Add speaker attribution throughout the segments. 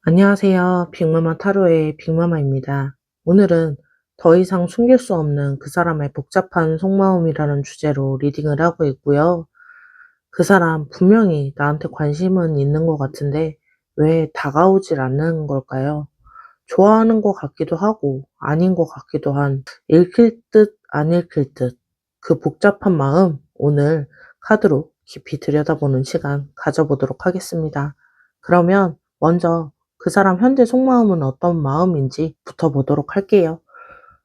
Speaker 1: 안녕하세요. 빅마마 타로의 빅마마입니다. 오늘은 더 이상 숨길 수 없는 그 사람의 복잡한 속마음이라는 주제로 리딩을 하고 있고요. 그 사람 분명히 나한테 관심은 있는 것 같은데 왜 다가오질 않는 걸까요? 좋아하는 것 같기도 하고 아닌 것 같기도 한 읽힐 듯 안 읽힐 듯 그 복잡한 마음 오늘 카드로 깊이 들여다보는 시간 가져보도록 하겠습니다. 그러면 먼저 그 사람 현재 속마음은 어떤 마음인지부터 보도록 할게요.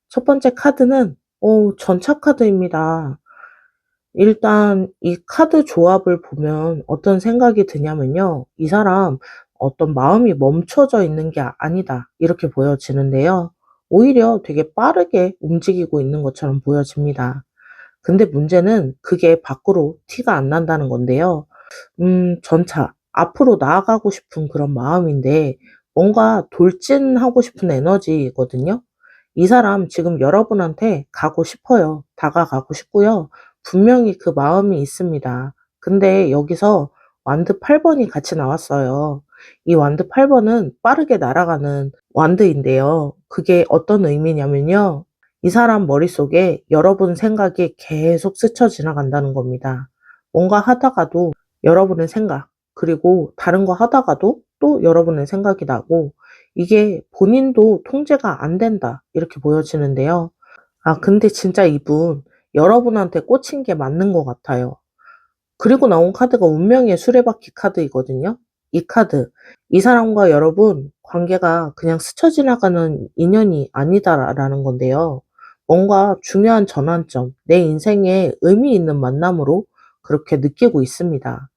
Speaker 1: 첫 번째 카드는 전차 카드입니다. 일단 이 카드 조합을 보면 어떤 생각이 드냐면요. 이 사람 어떤 마음이 멈춰져 있는 게 아니다. 이렇게 보여지는데요. 오히려 되게 빠르게 움직이고 있는 것처럼 보여집니다. 근데 문제는 그게 밖으로 티가 안 난다는 건데요. 전차. 앞으로 나아가고 싶은 그런 마음인데 뭔가 돌진하고 싶은 에너지거든요. 이 사람 지금 여러분한테 가고 싶어요. 다가가고 싶고요. 분명히 그 마음이 있습니다. 근데 여기서 완드 8번이 같이 나왔어요. 이 완드 8번은 빠르게 날아가는 완드인데요. 그게 어떤 의미냐면요. 이 사람 머릿속에 여러분 생각이 계속 스쳐 지나간다는 겁니다. 뭔가 하다가도 여러분의 생각, 그리고 다른 거 하다가도 또 여러분의 생각이 나고 이게 본인도 통제가 안 된다 이렇게 보여지는데요. 근데 진짜 이분 여러분한테 꽂힌 게 맞는 것 같아요. 그리고 나온 카드가 운명의 수레바퀴 카드이거든요. 이 카드, 이 사람과 여러분 관계가 그냥 스쳐 지나가는 인연이 아니다라는 건데요. 뭔가 중요한 전환점, 내 인생에 의미 있는 만남으로 그렇게 느끼고 있습니다.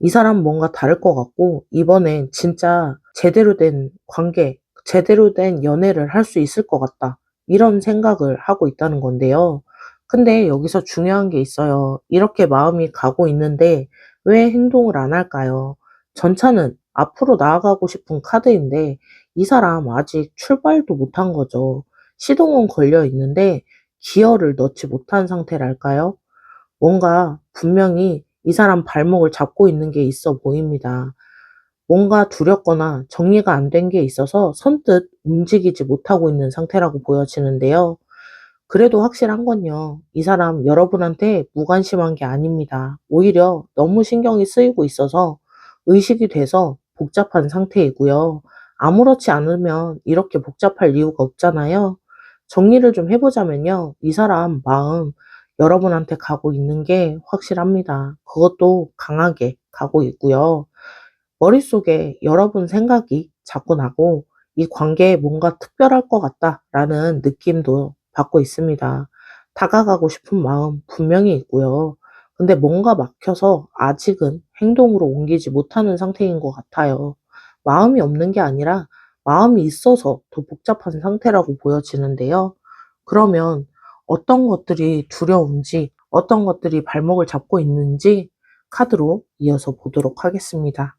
Speaker 1: 이 사람 뭔가 다를 것 같고 이번엔 진짜 제대로 된 관계, 제대로 된 연애를 할 수 있을 것 같다. 이런 생각을 하고 있다는 건데요. 근데 여기서 중요한 게 있어요. 이렇게 마음이 가고 있는데 왜 행동을 안 할까요? 전차는 앞으로 나아가고 싶은 카드인데 이 사람 아직 출발도 못한 거죠. 시동은 걸려 있는데 기어를 넣지 못한 상태랄까요? 뭔가 분명히 이 사람 발목을 잡고 있는 게 있어 보입니다. 뭔가 두렵거나 정리가 안 된 게 있어서 선뜻 움직이지 못하고 있는 상태라고 보여지는데요. 그래도 확실한 건요. 이 사람 여러분한테 무관심한 게 아닙니다. 오히려 너무 신경이 쓰이고 있어서 의식이 돼서 복잡한 상태이고요. 아무렇지 않으면 이렇게 복잡할 이유가 없잖아요. 정리를 좀 해보자면요. 이 사람 마음 여러분한테 가고 있는 게 확실합니다. 그것도 강하게 가고 있고요. 머릿속에 여러분 생각이 자꾸 나고 이 관계에 뭔가 특별할 것 같다라는 느낌도 받고 있습니다. 다가가고 싶은 마음 분명히 있고요. 근데 뭔가 막혀서 아직은 행동으로 옮기지 못하는 상태인 것 같아요. 마음이 없는 게 아니라 마음이 있어서 더 복잡한 상태라고 보여지는데요. 그러면 어떤 것들이 두려운지, 어떤 것들이 발목을 잡고 있는지 카드로 이어서 보도록 하겠습니다.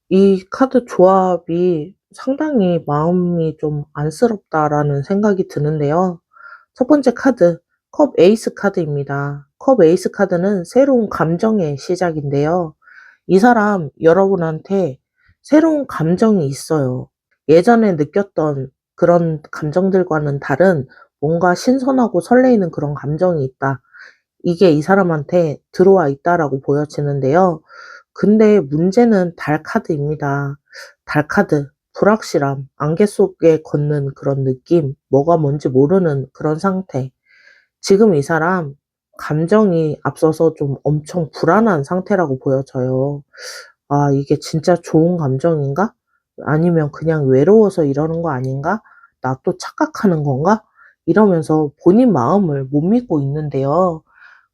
Speaker 1: 이 카드 조합이 상당히 마음이 좀 안쓰럽다라는 생각이 드는데요. 첫 번째 카드, 컵 에이스 카드입니다. 컵 에이스 카드는 새로운 감정의 시작인데요. 이 사람 여러분한테 새로운 감정이 있어요. 예전에 느꼈던 그런 감정들과는 다른 뭔가 신선하고 설레이는 그런 감정이 있다. 이게 이 사람한테 들어와 있다라고 보여지는데요. 근데 문제는 달 카드입니다. 달 카드, 불확실함, 안개 속에 걷는 그런 느낌, 뭐가 뭔지 모르는 그런 상태. 지금 이 사람 감정이 앞서서 좀 엄청 불안한 상태라고 보여져요. 이게 진짜 좋은 감정인가? 아니면 그냥 외로워서 이러는 거 아닌가? 나 또 착각하는 건가? 이러면서 본인 마음을 못 믿고 있는데요.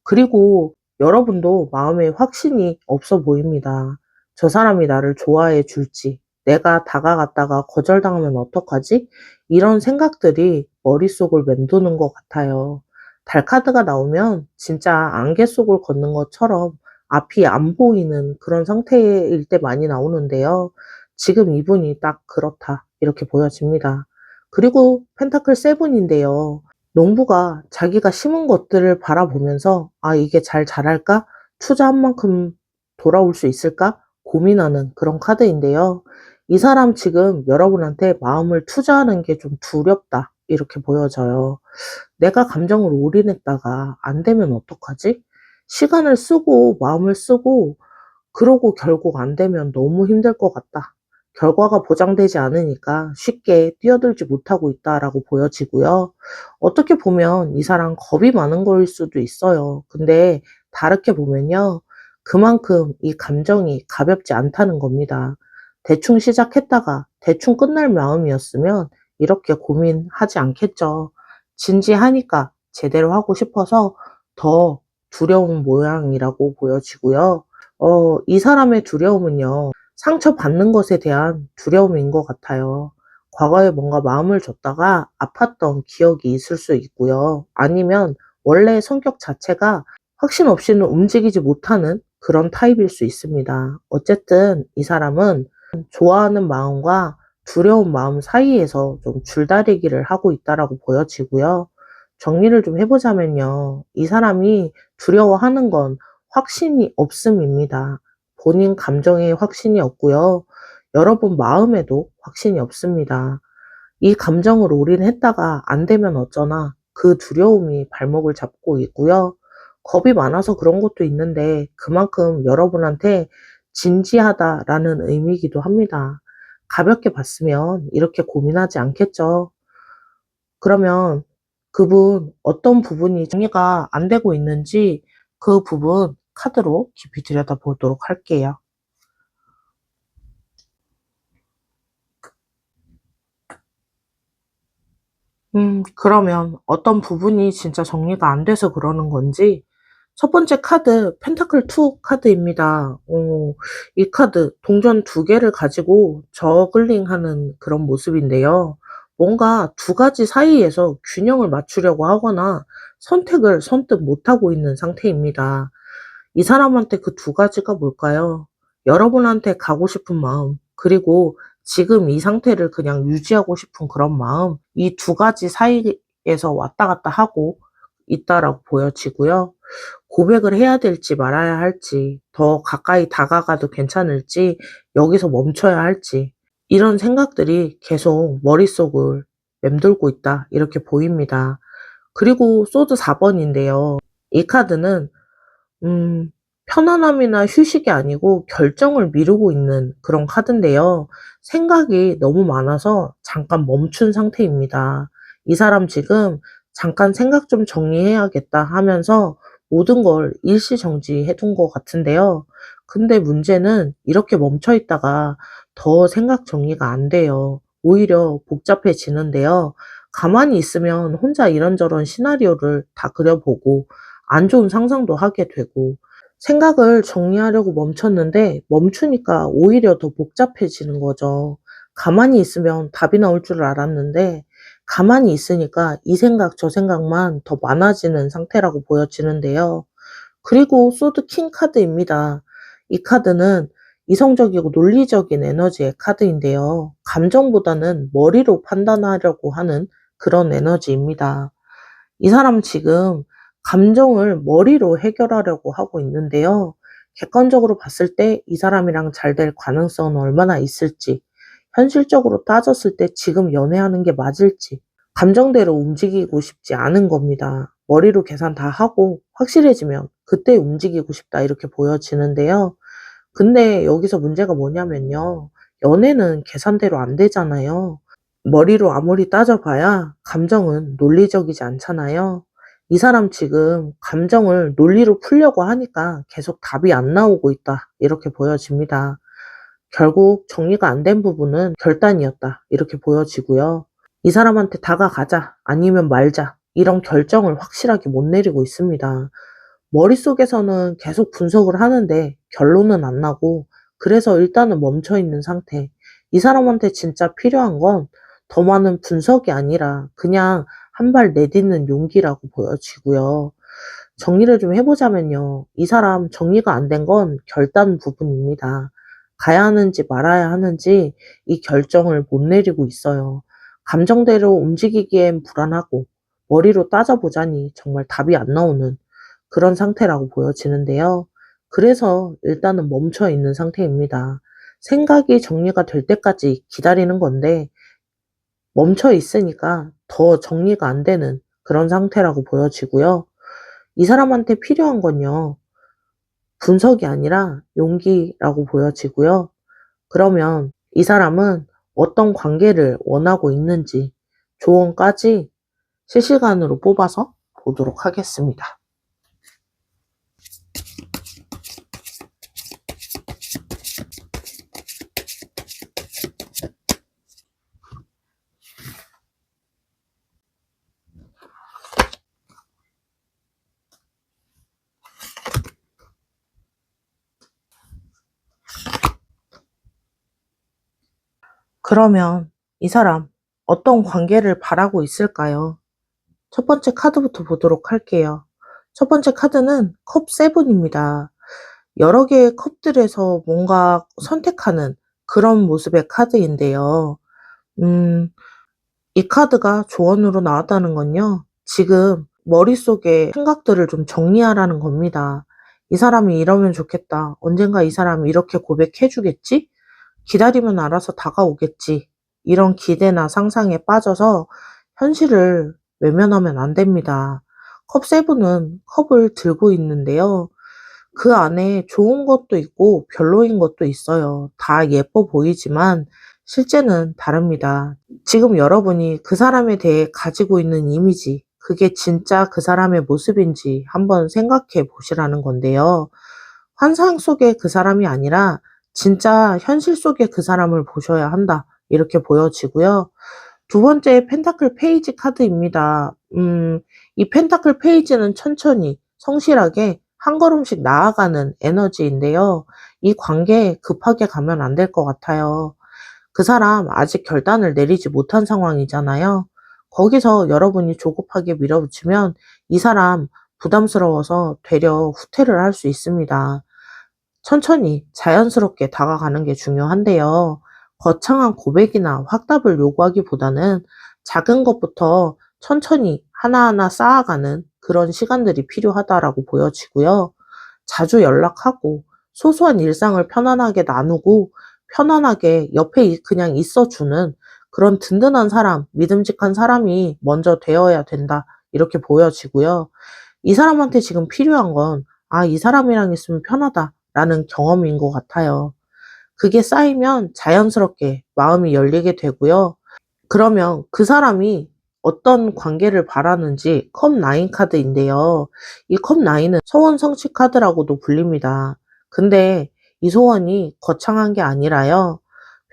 Speaker 1: 그리고 여러분도 마음에 확신이 없어 보입니다. 저 사람이 나를 좋아해 줄지, 내가 다가갔다가 거절당하면 어떡하지? 이런 생각들이 머릿속을 맴도는 것 같아요. 달 카드가 나오면 진짜 안개 속을 걷는 것처럼 앞이 안 보이는 그런 상태일 때 많이 나오는데요. 지금 이분이 딱 그렇다. 이렇게 보여집니다. 그리고 펜타클 세븐인데요. 농부가 자기가 심은 것들을 바라보면서 '아 이게 잘 자랄까? 투자한 만큼 돌아올 수 있을까 고민하는 그런 카드인데요. 이 사람 지금 여러분한테 마음을 투자하는 게 좀 두렵다 이렇게 보여져요. 내가 감정을 올인했다가 안 되면 어떡하지? 시간을 쓰고 마음을 쓰고 그러고 결국 안 되면 너무 힘들 것 같다. 결과가 보장되지 않으니까 쉽게 뛰어들지 못하고 있다라고 보여지고요. 어떻게 보면 이 사람 겁이 많은 거일 수도 있어요. 근데 다르게 보면요. 그만큼 이 감정이 가볍지 않다는 겁니다. 대충 시작했다가 대충 끝날 마음이었으면 이렇게 고민하지 않겠죠. 진지하니까 제대로 하고 싶어서 더 두려운 모양이라고 보여지고요. 이 사람의 두려움은요, 상처받는 것에 대한 두려움인 것 같아요. 과거에 뭔가 마음을 줬다가 아팠던 기억이 있을 수 있고요. 아니면 원래 성격 자체가 확신 없이는 움직이지 못하는 그런 타입일 수 있습니다. 어쨌든 이 사람은 좋아하는 마음과 두려운 마음 사이에서 좀 줄다리기를 하고 있다라고 보여지고요. 정리를 좀 해보자면요. 이 사람이 두려워하는 건 확신이 없음입니다. 본인 감정에 확신이 없고요. 여러분 마음에도 확신이 없습니다. 이 감정을 올인했다가 안 되면 어쩌나 그 두려움이 발목을 잡고 있고요. 겁이 많아서 그런 것도 있는데 그만큼 여러분한테 진지하다라는 의미이기도 합니다. 가볍게 봤으면 이렇게 고민하지 않겠죠. 그러면 그분 어떤 부분이 정리가 안 되고 있는지 그 부분 카드로 깊이 들여다보도록 할게요. 그러면 어떤 부분이 진짜 정리가 안 돼서 그러는 건지 첫 번째 카드 펜타클 2 카드입니다. 이 카드 동전 두 개를 가지고 저글링하는 그런 모습인데요. 뭔가 두 가지 사이에서 균형을 맞추려고 하거나 선택을 선뜻 못하고 있는 상태입니다. 이 사람한테 그 두 가지가 뭘까요? 여러분한테 가고 싶은 마음, 그리고 지금 이 상태를 그냥 유지하고 싶은 그런 마음, 이 두 가지 사이에서 왔다 갔다 하고 있다라고 보여지고요. 고백을 해야 될지 말아야 할지, 더 가까이 다가가도 괜찮을지, 여기서 멈춰야 할지, 이런 생각들이 계속 머릿속을 맴돌고 있다, 이렇게 보입니다. 그리고 소드 4번인데요. 이 카드는 편안함이나 휴식이 아니고 결정을 미루고 있는 그런 카드인데요. 생각이 너무 많아서 잠깐 멈춘 상태입니다. 이 사람 지금 잠깐 생각 좀 정리해야겠다 하면서 모든 걸 일시정지해 둔 것 같은데요. 근데 문제는 이렇게 멈춰 있다가 더 생각 정리가 안 돼요. 오히려 복잡해지는데요. 가만히 있으면 혼자 이런저런 시나리오를 다 그려보고 안 좋은 상상도 하게 되고 생각을 정리하려고 멈췄는데 멈추니까 오히려 더 복잡해지는 거죠. 가만히 있으면 답이 나올 줄 알았는데 가만히 있으니까 이 생각 저 생각만 더 많아지는 상태라고 보여지는데요. 그리고 소드 킹 카드입니다. 이 카드는 이성적이고 논리적인 에너지의 카드인데요. 감정보다는 머리로 판단하려고 하는 그런 에너지입니다. 이 사람 지금 감정을 머리로 해결하려고 하고 있는데요. 객관적으로 봤을 때 이 사람이랑 잘 될 가능성은 얼마나 있을지, 현실적으로 따졌을 때 지금 연애하는 게 맞을지, 감정대로 움직이고 싶지 않은 겁니다. 머리로 계산 다 하고 확실해지면 그때 움직이고 싶다 이렇게 보여지는데요. 근데 여기서 문제가 뭐냐면요. 연애는 계산대로 안 되잖아요. 머리로 아무리 따져봐야 감정은 논리적이지 않잖아요. 이 사람 지금 감정을 논리로 풀려고 하니까 계속 답이 안 나오고 있다. 이렇게 보여집니다. 결국 정리가 안 된 부분은 결단이었다. 이렇게 보여지고요. 이 사람한테 다가가자. 아니면 말자. 이런 결정을 확실하게 못 내리고 있습니다. 머릿속에서는 계속 분석을 하는데 결론은 안 나고 그래서 일단은 멈춰 있는 상태. 이 사람한테 진짜 필요한 건 더 많은 분석이 아니라 그냥 한 발 내딛는 용기라고 보여지고요. 정리를 좀 해보자면요. 이 사람 정리가 안 된 건 결단 부분입니다. 가야 하는지 말아야 하는지 이 결정을 못 내리고 있어요. 감정대로 움직이기엔 불안하고 머리로 따져보자니 정말 답이 안 나오는 그런 상태라고 보여지는데요. 그래서 일단은 멈춰 있는 상태입니다. 생각이 정리가 될 때까지 기다리는 건데 멈춰 있으니까 더 정리가 안 되는 그런 상태라고 보여지고요. 이 사람한테 필요한 건요, 분석이 아니라 용기라고 보여지고요. 그러면 이 사람은 어떤 관계를 원하고 있는지 조언까지 실시간으로 뽑아서 보도록 하겠습니다. 그러면 이 사람 어떤 관계를 바라고 있을까요? 첫 번째 카드부터 보도록 할게요. 첫 번째 카드는 컵 세븐입니다. 여러 개의 컵들에서 뭔가 선택하는 그런 모습의 카드인데요. 이 카드가 조언으로 나왔다는 건요, 지금 머릿속에 생각들을 좀 정리하라는 겁니다. 이 사람이 이러면 좋겠다. 언젠가 이 사람이 이렇게 고백해주겠지? 기다리면 알아서 다가오겠지. 이런 기대나 상상에 빠져서 현실을 외면하면 안 됩니다. 컵 세븐은 컵을 들고 있는데요. 그 안에 좋은 것도 있고 별로인 것도 있어요. 다 예뻐 보이지만 실제는 다릅니다. 지금 여러분이 그 사람에 대해 가지고 있는 이미지, 그게 진짜 그 사람의 모습인지 한번 생각해 보시라는 건데요. 환상 속의 그 사람이 아니라 진짜 현실 속의 그 사람을 보셔야 한다. 이렇게 보여지고요. 두 번째 펜타클 페이지 카드입니다. 이 펜타클 페이지는 천천히 성실하게 한 걸음씩 나아가는 에너지인데요. 이 관계에 급하게 가면 안 될 것 같아요. 그 사람 아직 결단을 내리지 못한 상황이잖아요. 거기서 여러분이 조급하게 밀어붙이면 이 사람 부담스러워서 되려 후퇴를 할 수 있습니다. 천천히 자연스럽게 다가가는 게 중요한데요. 거창한 고백이나 확답을 요구하기보다는 작은 것부터 천천히 하나하나 쌓아가는 그런 시간들이 필요하다라고 보여지고요. 자주 연락하고 소소한 일상을 편안하게 나누고 편안하게 옆에 그냥 있어주는 그런 든든한 사람, 믿음직한 사람이 먼저 되어야 된다. 이렇게 보여지고요. 이 사람한테 지금 필요한 건, 아, 이 사람이랑 있으면 편하다라는 경험인 것 같아요. 그게 쌓이면 자연스럽게 마음이 열리게 되고요. 그러면 그 사람이 어떤 관계를 바라는지 컵 나인 카드인데요. 이 컵 나인은 소원 성취 카드라고도 불립니다. 근데 이 소원이 거창한 게 아니라요.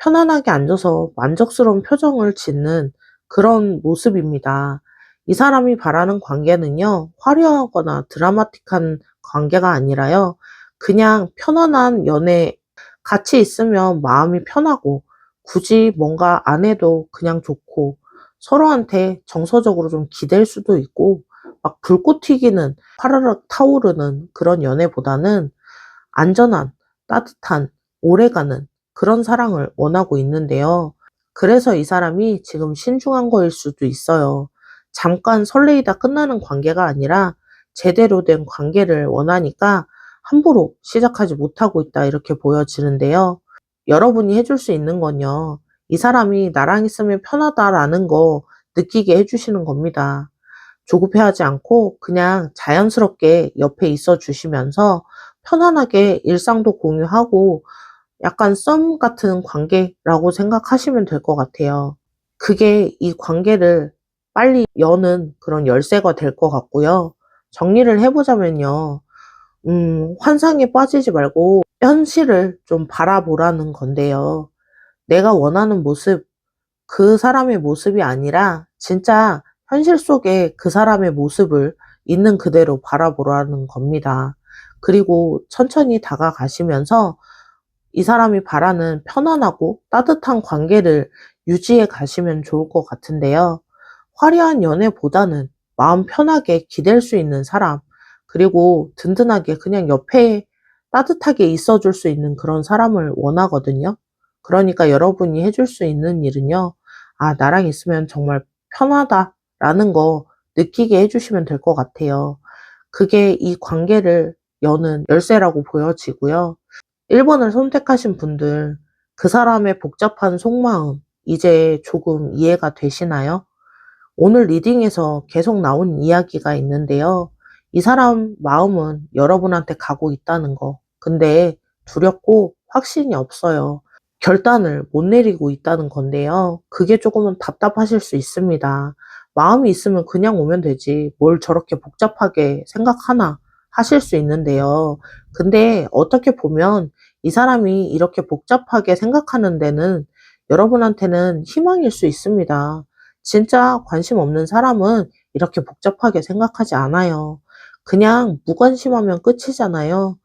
Speaker 1: 편안하게 앉아서 만족스러운 표정을 짓는 그런 모습입니다. 이 사람이 바라는 관계는요, 화려하거나 드라마틱한 관계가 아니라요. 그냥 편안한 연애, 같이 있으면 마음이 편하고 굳이 뭔가 안 해도 그냥 좋고 서로한테 정서적으로 좀 기댈 수도 있고 막 불꽃 튀기는 파르륵 타오르는 그런 연애보다는 안전한, 따뜻한, 오래가는 그런 사랑을 원하고 있는데요. 그래서 이 사람이 지금 신중한 거일 수도 있어요. 잠깐 설레이다 끝나는 관계가 아니라 제대로 된 관계를 원하니까 함부로 시작하지 못하고 있다 이렇게 보여지는데요. 여러분이 해줄 수 있는 건요, 이 사람이 나랑 있으면 편하다라는 거 느끼게 해주시는 겁니다. 조급해하지 않고 그냥 자연스럽게 옆에 있어 주시면서 편안하게 일상도 공유하고 약간 썸 같은 관계라고 생각하시면 될 것 같아요. 그게 이 관계를 빨리 여는 그런 열쇠가 될 것 같고요. 정리를 해보자면요. 환상에 빠지지 말고 현실을 좀 바라보라는 건데요. 내가 원하는 모습, 그 사람의 모습이 아니라 진짜 현실 속에 그 사람의 모습을 있는 그대로 바라보라는 겁니다. 그리고 천천히 다가가시면서 이 사람이 바라는 편안하고 따뜻한 관계를 유지해 가시면 좋을 것 같은데요. 화려한 연애보다는 마음 편하게 기댈 수 있는 사람, 그리고 든든하게 그냥 옆에 따뜻하게 있어줄 수 있는 그런 사람을 원하거든요. 그러니까 여러분이 해줄 수 있는 일은요, 아, 나랑 있으면 정말 편하다라는 거 느끼게 해주시면 될 것 같아요. 그게 이 관계를 여는 열쇠라고 보여지고요. 1번을 선택하신 분들, 그 사람의 복잡한 속마음, 이제 조금 이해가 되시나요? 오늘 리딩에서 계속 나온 이야기가 있는데요. 이 사람 마음은 여러분한테 가고 있다는 거. 근데 두렵고 확신이 없어요. 결단을 못 내리고 있다는 건데요. 그게 조금은 답답하실 수 있습니다. 마음이 있으면 그냥 오면 되지. 뭘 저렇게 복잡하게 생각하나 하실 수 있는데요. 근데 어떻게 보면 이 사람이 이렇게 복잡하게 생각하는 데는 여러분한테는 희망일 수 있습니다. 진짜 관심 없는 사람은 이렇게 복잡하게 생각하지 않아요. 그냥 무관심하면 끝이잖아요.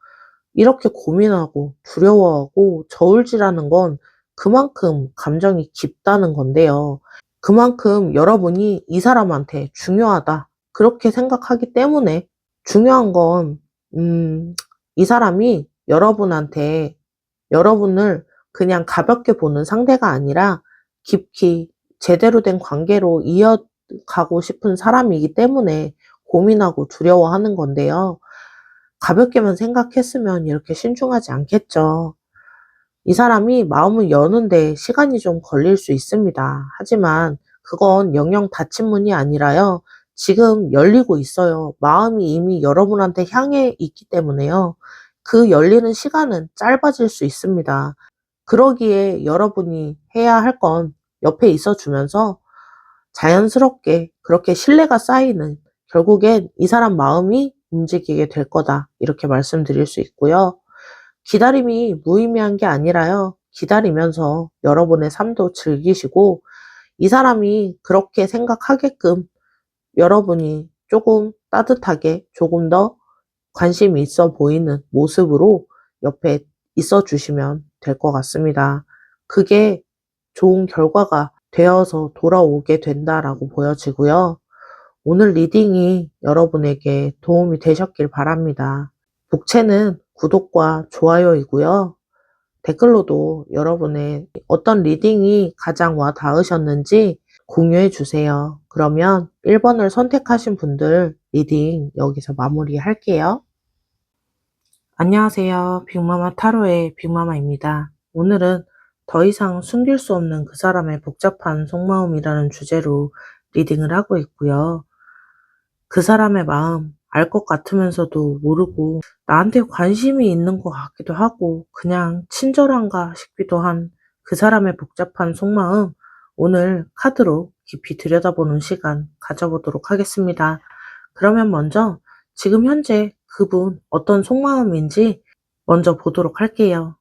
Speaker 1: 이렇게 고민하고 두려워하고 저울질하는 건 그만큼 감정이 깊다는 건데요. 그만큼 여러분이 이 사람한테 중요하다. 그렇게 생각하기 때문에 중요한 건, 이 사람이 여러분한테 여러분을 그냥 가볍게 보는 상대가 아니라 깊이 제대로 된 관계로 이어가고 싶은 사람이기 때문에 고민하고 두려워하는 건데요. 가볍게만 생각했으면 이렇게 신중하지 않겠죠. 이 사람이 마음을 여는데 시간이 좀 걸릴 수 있습니다. 하지만 그건 영영 닫힌 문이 아니라요. 지금 열리고 있어요. 마음이 이미 여러분한테 향해 있기 때문에요. 그 열리는 시간은 짧아질 수 있습니다. 그러기에 여러분이 해야 할 건 옆에 있어 주면서 자연스럽게 그렇게 신뢰가 쌓이는, 결국엔 이 사람 마음이 움직이게 될 거다. 이렇게 말씀드릴 수 있고요. 기다림이 무의미한 게 아니라요. 기다리면서 여러분의 삶도 즐기시고 이 사람이 그렇게 생각하게끔 여러분이 조금 따뜻하게 조금 더 관심이 있어 보이는 모습으로 옆에 있어 주시면 될 것 같습니다. 그게 좋은 결과가 되어서 돌아오게 된다라고 보여지고요. 오늘 리딩이 여러분에게 도움이 되셨길 바랍니다. 복채는 구독과 좋아요이고요. 댓글로도 여러분의 어떤 리딩이 가장 와 닿으셨는지 공유해 주세요. 그러면 1번을 선택하신 분들 리딩 여기서 마무리할게요. 안녕하세요. 빅마마 타로의 빅마마입니다. 오늘은 더 이상 숨길 수 없는 그 사람의 복잡한 속마음이라는 주제로 리딩을 하고 있고요. 그 사람의 마음 알 것 같으면서도 모르고 나한테 관심이 있는 것 같기도 하고 그냥 친절한가 싶기도 한 그 사람의 복잡한 속마음, 오늘 카드로 깊이 들여다보는 시간 가져보도록 하겠습니다. 그러면 먼저 지금 현재 그분 어떤 속마음인지 먼저 보도록 할게요.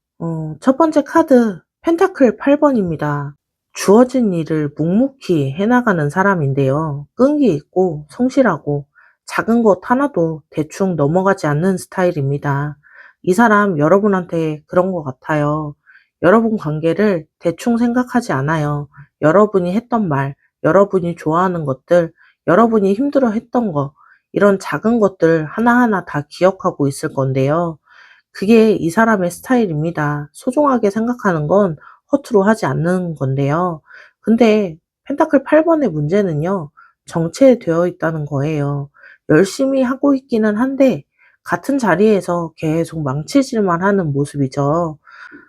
Speaker 1: 첫 번째 카드 펜타클 8번입니다. 주어진 일을 묵묵히 해나가는 사람인데요. 끈기 있고 성실하고 작은 것 하나도 대충 넘어가지 않는 스타일입니다. 이 사람 여러분한테 그런 것 같아요. 여러분 관계를 대충 생각하지 않아요. 여러분이 했던 말, 여러분이 좋아하는 것들, 여러분이 힘들어 했던 거, 이런 작은 것들 하나하나 다 기억하고 있을 건데요. 그게 이 사람의 스타일입니다. 소중하게 생각하는 건 허투루 하지 않는 건데요. 근데 펜타클 8번의 문제는요, 정체되어 있다는 거예요. 열심히 하고 있기는 한데, 같은 자리에서 계속 망치질만 하는 모습이죠.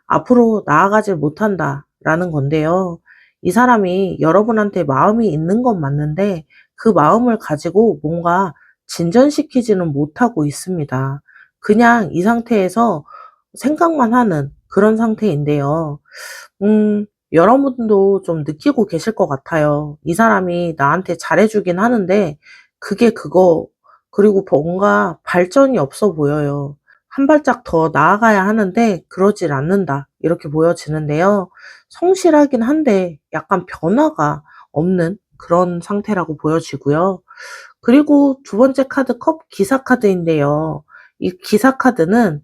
Speaker 1: 앞으로 나아가질 못한다라는 건데요. 이 사람이 여러분한테 마음이 있는 건 맞는데, 그 마음을 가지고 뭔가 진전시키지는 못하고 있습니다. 그냥 이 상태에서 생각만 하는 그런 상태인데요. 여러분도 좀 느끼고 계실 것 같아요. 이 사람이 나한테 잘해주긴 하는데, 그게 그거, 그리고 뭔가 발전이 없어 보여요. 한 발짝 더 나아가야 하는데, 그러질 않는다. 이렇게 보여지는데요. 성실하긴 한데, 약간 변화가 없는 그런 상태라고 보여지고요. 그리고 두 번째 카드 컵 기사 카드인데요. 이 기사 카드는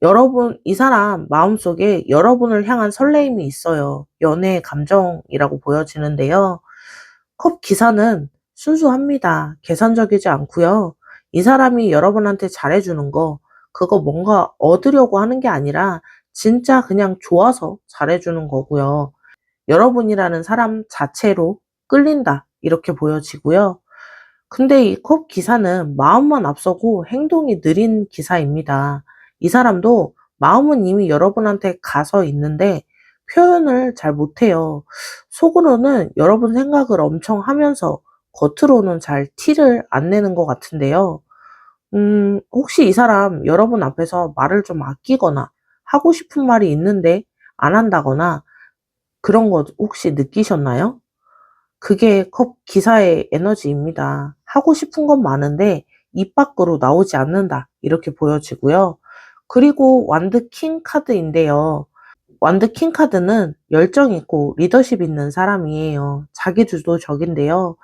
Speaker 1: 여러분, 이 사람 마음속에 여러분을 향한 설레임이 있어요. 연애의 감정이라고 보여지는데요. 컵 기사는 순수합니다. 계산적이지 않고요. 이 사람이 여러분한테 잘해주는 거, 그거 뭔가 얻으려고 하는 게 아니라 진짜 그냥 좋아서 잘해주는 거고요. 여러분이라는 사람 자체로 끌린다. 이렇게 보여지고요. 근데 이 컵 기사는 마음만 앞서고 행동이 느린 기사입니다. 이 사람도 마음은 이미 여러분한테 가서 있는데 표현을 잘 못해요. 속으로는 여러분 생각을 엄청 하면서 겉으로는 잘 티를 안 내는 것 같은데요. 혹시 이 사람 여러분 앞에서 말을 좀 아끼거나 하고 싶은 말이 있는데 안 한다거나 그런 거 혹시 느끼셨나요? 그게 컵 기사의 에너지입니다. 하고 싶은 건 많은데 입 밖으로 나오지 않는다. 이렇게 보여지고요. 그리고 완드 킹 카드인데요. 완드 킹 카드는 열정 있고 리더십 있는 사람이에요. 자기 주도적인데요.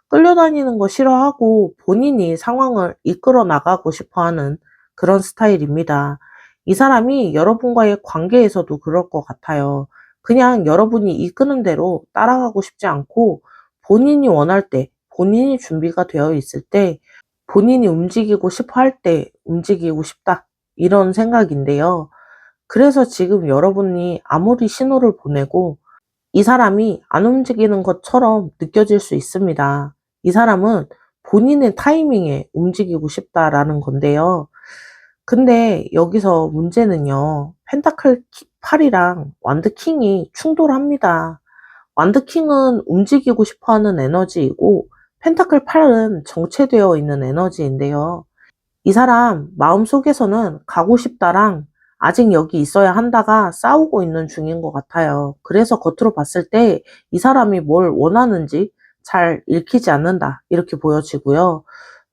Speaker 1: 끌려다니는 거 싫어하고 본인이 상황을 이끌어 나가고 싶어 하는 그런 스타일입니다. 이 사람이 여러분과의 관계에서도 그럴 것 같아요. 그냥 여러분이 이끄는 대로 따라가고 싶지 않고 본인이 원할 때, 본인이 준비가 되어 있을 때, 본인이 움직이고 싶어 할 때 움직이고 싶다. 이런 생각인데요. 그래서 지금 여러분이 아무리 신호를 보내고 이 사람이 안 움직이는 것처럼 느껴질 수 있습니다. 이 사람은 본인의 타이밍에 움직이고 싶다라는 건데요. 근데 여기서 문제는요. 펜타클 8이랑 완드 킹이 충돌합니다. 완드 킹은 움직이고 싶어 하는 에너지이고 펜타클 8은 정체되어 있는 에너지인데요. 이 사람 마음속에서는 가고 싶다랑 아직 여기 있어야 한다가 싸우고 있는 중인 것 같아요. 그래서 겉으로 봤을 때 이 사람이 뭘 원하는지 잘 읽히지 않는다. 이렇게 보여지고요.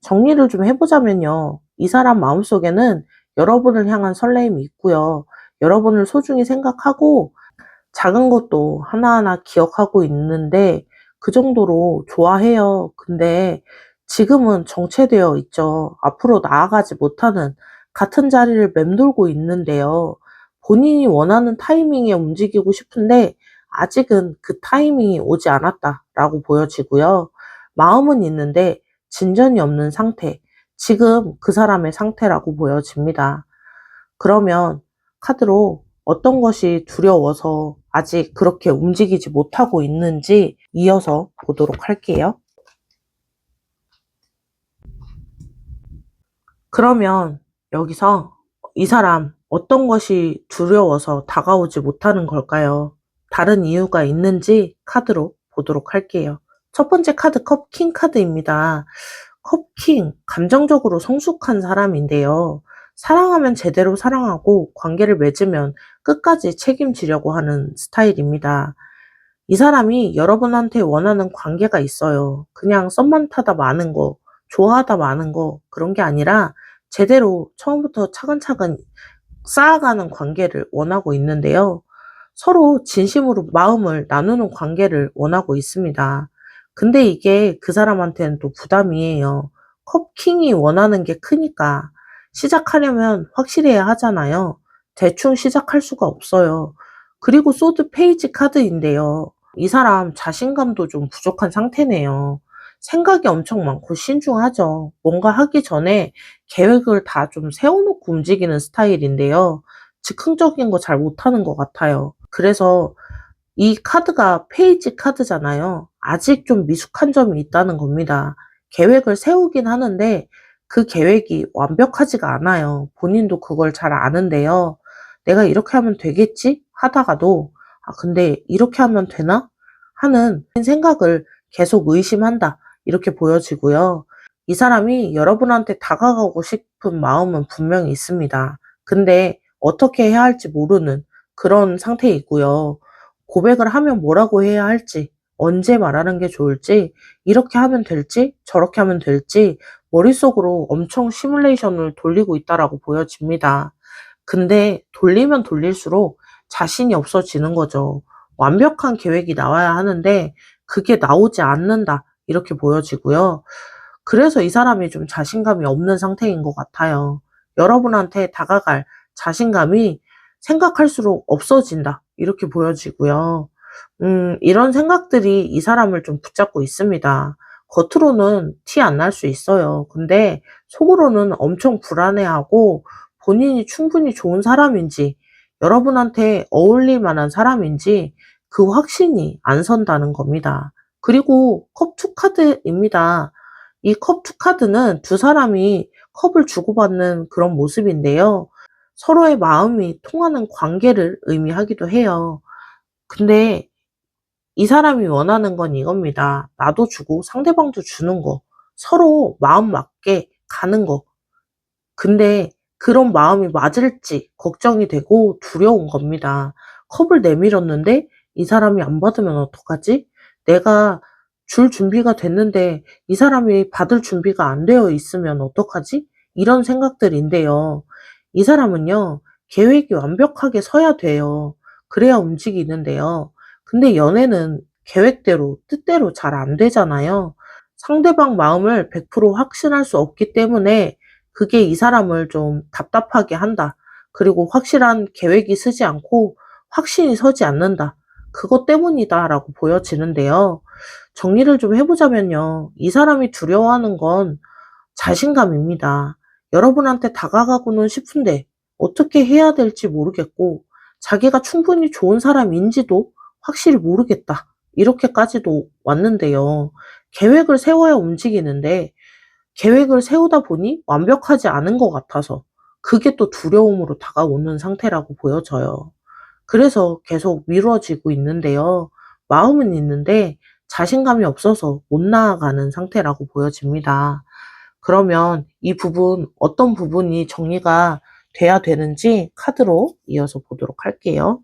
Speaker 1: 정리를 좀 해보자면요. 이 사람 마음속에는 여러분을 향한 설레임이 있고요. 여러분을 소중히 생각하고 작은 것도 하나하나 기억하고 있는데 그 정도로 좋아해요. 근데 지금은 정체되어 있죠. 앞으로 나아가지 못하는 같은 자리를 맴돌고 있는데요. 본인이 원하는 타이밍에 움직이고 싶은데 아직은 그 타이밍이 오지 않았다라고 보여지고요. 마음은 있는데 진전이 없는 상태. 지금 그 사람의 상태라고 보여집니다. 그러면 카드로 어떤 것이 두려워서 아직 그렇게 움직이지 못하고 있는지 이어서 보도록 할게요. 그러면 여기서 이 사람 어떤 것이 두려워서 다가오지 못하는 걸까요? 다른 이유가 있는지 카드로 보도록 할게요. 첫 번째 카드 컵킹 카드입니다. 컵킹, 감정적으로 성숙한 사람인데요. 사랑하면 제대로 사랑하고 관계를 맺으면 끝까지 책임지려고 하는 스타일입니다. 이 사람이 여러분한테 원하는 관계가 있어요. 그냥 썸만 타다 마는 거, 좋아하다 마는 거, 그런 게 아니라 제대로 처음부터 차근차근 쌓아가는 관계를 원하고 있는데요. 서로 진심으로 마음을 나누는 관계를 원하고 있습니다. 근데 이게 그 사람한테는 또 부담이에요. 컵킹이 원하는 게 크니까 시작하려면 확실해야 하잖아요. 대충 시작할 수가 없어요. 그리고 소드 페이지 카드인데요. 이 사람 자신감도 좀 부족한 상태네요. 생각이 엄청 많고 신중하죠. 뭔가 하기 전에 계획을 다 좀 세워놓고 움직이는 스타일인데요. 즉흥적인 거 잘 못하는 것 같아요. 그래서 이 카드가 페이지 카드잖아요. 아직 좀 미숙한 점이 있다는 겁니다. 계획을 세우긴 하는데 그 계획이 완벽하지가 않아요. 본인도 그걸 잘 아는데요. 내가 이렇게 하면 되겠지? 하다가도 아, 근데 이렇게 하면 되나? 하는 생각을 계속 의심한다. 이렇게 보여지고요. 이 사람이 여러분한테 다가가고 싶은 마음은 분명히 있습니다. 근데 어떻게 해야 할지 모르는 그런 상태이고요. 고백을 하면 뭐라고 해야 할지, 언제 말하는 게 좋을지, 이렇게 하면 될지, 저렇게 하면 될지, 머릿속으로 엄청 시뮬레이션을 돌리고 있다라고 보여집니다. 근데 돌리면 돌릴수록 자신이 없어지는 거죠. 완벽한 계획이 나와야 하는데 그게 나오지 않는다. 이렇게 보여지고요. 그래서 이 사람이 좀 자신감이 없는 상태인 것 같아요. 여러분한테 다가갈 자신감이 생각할수록 없어진다. 이렇게 보여지고요. 이런 생각들이 이 사람을 좀 붙잡고 있습니다. 겉으로는 티 안 날 수 있어요. 근데 속으로는 엄청 불안해하고 본인이 충분히 좋은 사람인지, 여러분한테 어울릴 만한 사람인지 그 확신이 안 선다는 겁니다. 그리고 컵2 카드입니다. 이 컵 투 카드는 두 사람이 컵을 주고받는 그런 모습인데요. 서로의 마음이 통하는 관계를 의미하기도 해요. 근데 이 사람이 원하는 건 이겁니다. 나도 주고 상대방도 주는 거. 서로 마음 맞게 가는 거. 근데 그런 마음이 맞을지 걱정이 되고 두려운 겁니다. 컵을 내밀었는데 이 사람이 안 받으면 어떡하지? 내가 줄 준비가 됐는데 이 사람이 받을 준비가 안 되어 있으면 어떡하지? 이런 생각들인데요. 이 사람은요, 계획이 완벽하게 서야 돼요. 그래야 움직이는데요. 근데 연애는 계획대로, 뜻대로 잘 안 되잖아요. 상대방 마음을 100% 확신할 수 없기 때문에 그게 이 사람을 좀 답답하게 한다. 그리고 확실한 계획이 서지 않고 확신이 서지 않는다. 그것 때문이다라고 보여지는데요. 정리를 좀 해보자면요. 이 사람이 두려워하는 건 자신감입니다. 여러분한테 다가가고는 싶은데 어떻게 해야 될지 모르겠고 자기가 충분히 좋은 사람인지도 확실히 모르겠다. 이렇게까지도 왔는데요. 계획을 세워야 움직이는데 계획을 세우다 보니 완벽하지 않은 것 같아서 그게 또 두려움으로 다가오는 상태라고 보여져요. 그래서 계속 미뤄지고 있는데요. 마음은 있는데 자신감이 없어서 못 나아가는 상태라고 보여집니다. 그러면 이 부분, 어떤 부분이 정리가 돼야 되는지 카드로 이어서 보도록 할게요.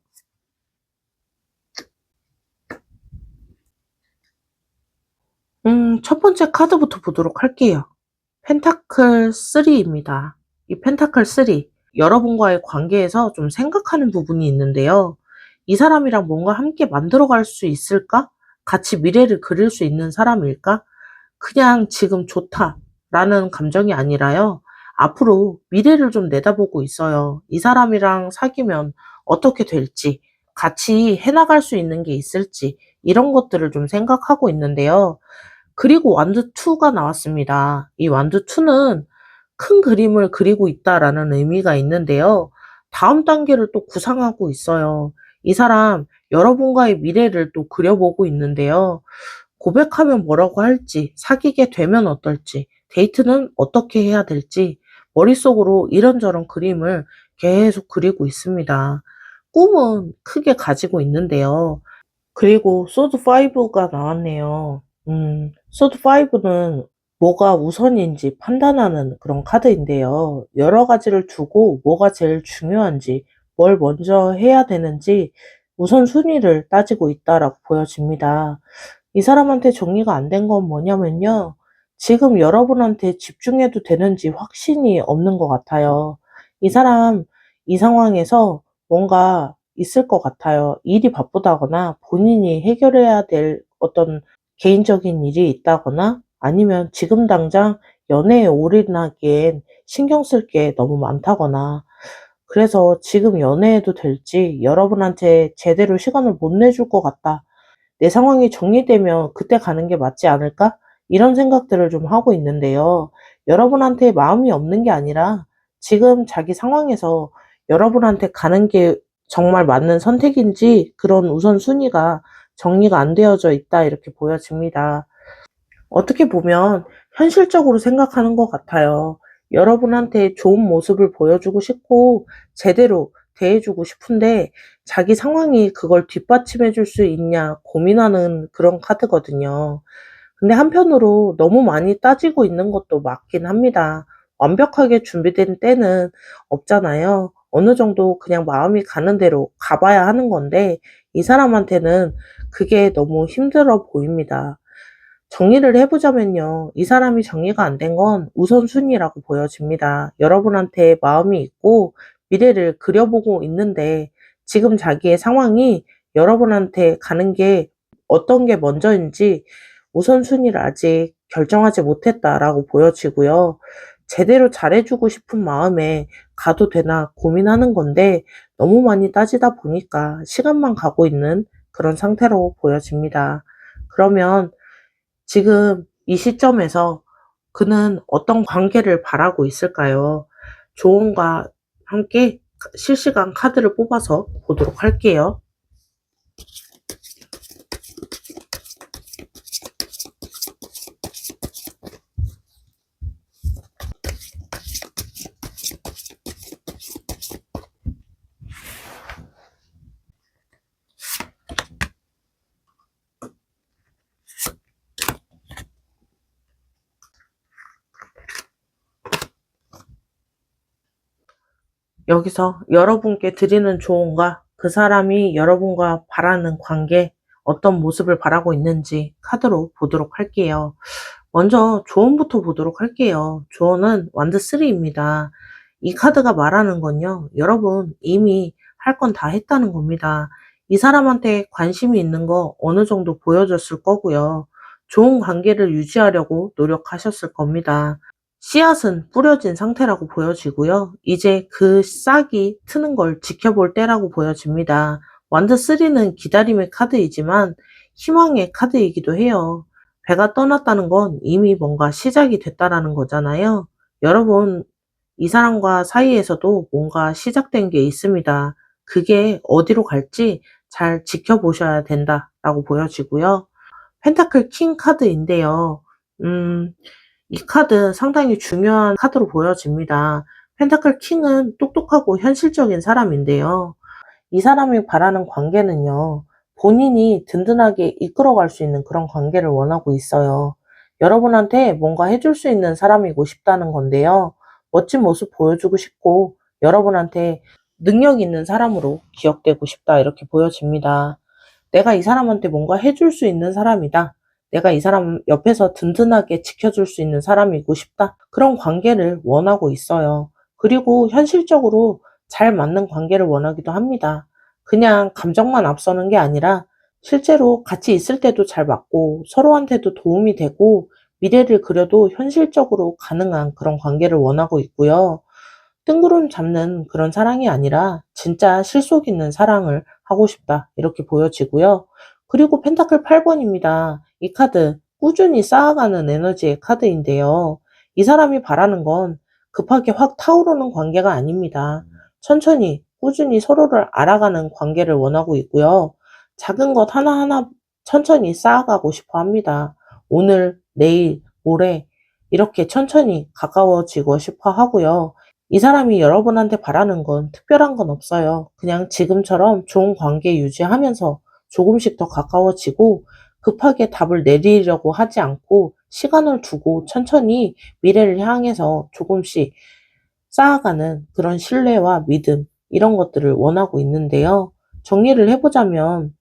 Speaker 1: 첫 번째 카드부터 보도록 할게요. 펜타클 3입니다. 이 펜타클 3, 여러분과의 관계에서 좀 생각하는 부분이 있는데요. 이 사람이랑 뭔가 함께 만들어갈 수 있을까? 같이 미래를 그릴 수 있는 사람일까? 그냥 지금 좋다라는 감정이 아니라요. 앞으로 미래를 좀 내다보고 있어요. 이 사람이랑 사귀면 어떻게 될지, 같이 해나갈 수 있는 게 있을지, 이런 것들을 좀 생각하고 있는데요. 그리고 완드 2가 나왔습니다. 이 완드 2는 큰 그림을 그리고 있다라는 의미가 있는데요. 다음 단계를 또 구상하고 있어요. 이 사람 여러분과의 미래를 또 그려보고 있는데요. 고백하면 뭐라고 할지, 사귀게 되면 어떨지, 데이트는 어떻게 해야 될지 머릿속으로 이런저런 그림을 계속 그리고 있습니다. 꿈은 크게 가지고 있는데요. 그리고 소드 5가 나왔네요. 소드 5는 뭐가 우선인지 판단하는 그런 카드인데요. 여러 가지를 두고 뭐가 제일 중요한지, 뭘 먼저 해야 되는지 우선순위를 따지고 있다라고 보여집니다. 이 사람한테 정리가 안 된 건 뭐냐면요. 지금 여러분한테 집중해도 되는지 확신이 없는 것 같아요. 이 사람, 이 상황에서 뭔가 있을 것 같아요. 일이 바쁘다거나 본인이 해결해야 될 어떤 개인적인 일이 있다거나 아니면 지금 당장 연애에 올인하기엔 신경 쓸 게 너무 많다거나 그래서 지금 연애해도 될지 여러분한테 제대로 시간을 못 내줄 것 같다. 내 상황이 정리되면 그때 가는 게 맞지 않을까? 이런 생각들을 좀 하고 있는데요. 여러분한테 마음이 없는 게 아니라 지금 자기 상황에서 여러분한테 가는 게 정말 맞는 선택인지 그런 우선순위가 정리가 안 되어져 있다 이렇게 보여집니다. 어떻게 보면 현실적으로 생각하는 것 같아요. 여러분한테 좋은 모습을 보여주고 싶고 제대로 대해주고 싶은데 자기 상황이 그걸 뒷받침해 줄 수 있냐 고민하는 그런 카드거든요. 근데 한편으로 너무 많이 따지고 있는 것도 맞긴 합니다. 완벽하게 준비된 때는 없잖아요. 어느 정도 그냥 마음이 가는 대로 가봐야 하는 건데 이 사람한테는 그게 너무 힘들어 보입니다. 정리를 해보자면요. 이 사람이 정리가 안 된 건 우선순위라고 보여집니다. 여러분한테 마음이 있고 미래를 그려보고 있는데 지금 자기의 상황이 여러분한테 가는 게 어떤 게 먼저인지 우선순위를 아직 결정하지 못했다라고 보여지고요. 제대로 잘해주고 싶은 마음에 가도 되나 고민하는 건데 너무 많이 따지다 보니까 시간만 가고 있는 그런 상태로 보여집니다. 그러면 지금 이 시점에서 그는 어떤 관계를 바라고 있을까요? 조언과 함께 실시간 카드를 뽑아서 보도록 할게요. 여기서 여러분께 드리는 조언과 그 사람이 여러분과 바라는 관계, 어떤 모습을 바라고 있는지 카드로 보도록 할게요. 먼저 조언부터 보도록 할게요. 조언은 완드 3입니다. 이 카드가 말하는 건요, 여러분 이미 할 건 다 했다는 겁니다. 이 사람한테 관심이 있는 거 어느 정도 보여줬을 거고요. 좋은 관계를 유지하려고 노력하셨을 겁니다. 씨앗은 뿌려진 상태라고 보여지고요. 이제 그 싹이 트는 걸 지켜볼 때라고 보여집니다. 완드 3는 기다림의 카드이지만 희망의 카드이기도 해요. 배가 떠났다는 건 이미 뭔가 시작이 됐다라는 거잖아요. 여러분, 이 사람과 사이에서도 뭔가 시작된 게 있습니다. 그게 어디로 갈지 잘 지켜보셔야 된다라고 보여지고요. 펜타클 킹 카드인데요. 이 카드 상당히 중요한 카드로 보여집니다. 펜타클 킹은 똑똑하고 현실적인 사람인데요. 이 사람이 바라는 관계는요, 본인이 든든하게 이끌어갈 수 있는 그런 관계를 원하고 있어요. 여러분한테 뭔가 해줄 수 있는 사람이고 싶다는 건데요. 멋진 모습 보여주고 싶고, 여러분한테 능력 있는 사람으로 기억되고 싶다, 이렇게 보여집니다. 내가 이 사람한테 뭔가 해줄 수 있는 사람이다. 내가 이 사람 옆에서 든든하게 지켜줄 수 있는 사람이고 싶다. 그런 관계를 원하고 있어요. 그리고 현실적으로 잘 맞는 관계를 원하기도 합니다. 그냥 감정만 앞서는 게 아니라 실제로 같이 있을 때도 잘 맞고 서로한테도 도움이 되고 미래를 그려도 현실적으로 가능한 그런 관계를 원하고 있고요. 뜬구름 잡는 그런 사랑이 아니라 진짜 실속 있는 사랑을 하고 싶다, 이렇게 보여지고요. 그리고 펜타클 8번입니다. 이 카드 꾸준히 쌓아가는 에너지의 카드인데요. 이 사람이 바라는 건 급하게 확 타오르는 관계가 아닙니다. 천천히 꾸준히 서로를 알아가는 관계를 원하고 있고요. 작은 것 하나하나 천천히 쌓아가고 싶어 합니다. 오늘, 내일, 모레 이렇게 천천히 가까워지고 싶어 하고요. 이 사람이 여러분한테 바라는 건 특별한 건 없어요. 그냥 지금처럼 좋은 관계 유지하면서 조금씩 더 가까워지고 급하게 답을 내리려고 하지 않고 시간을 두고 천천히 미래를 향해서 조금씩 쌓아가는 그런 신뢰와 믿음, 이런 것들을 원하고 있는데요. 정리를 해보자면,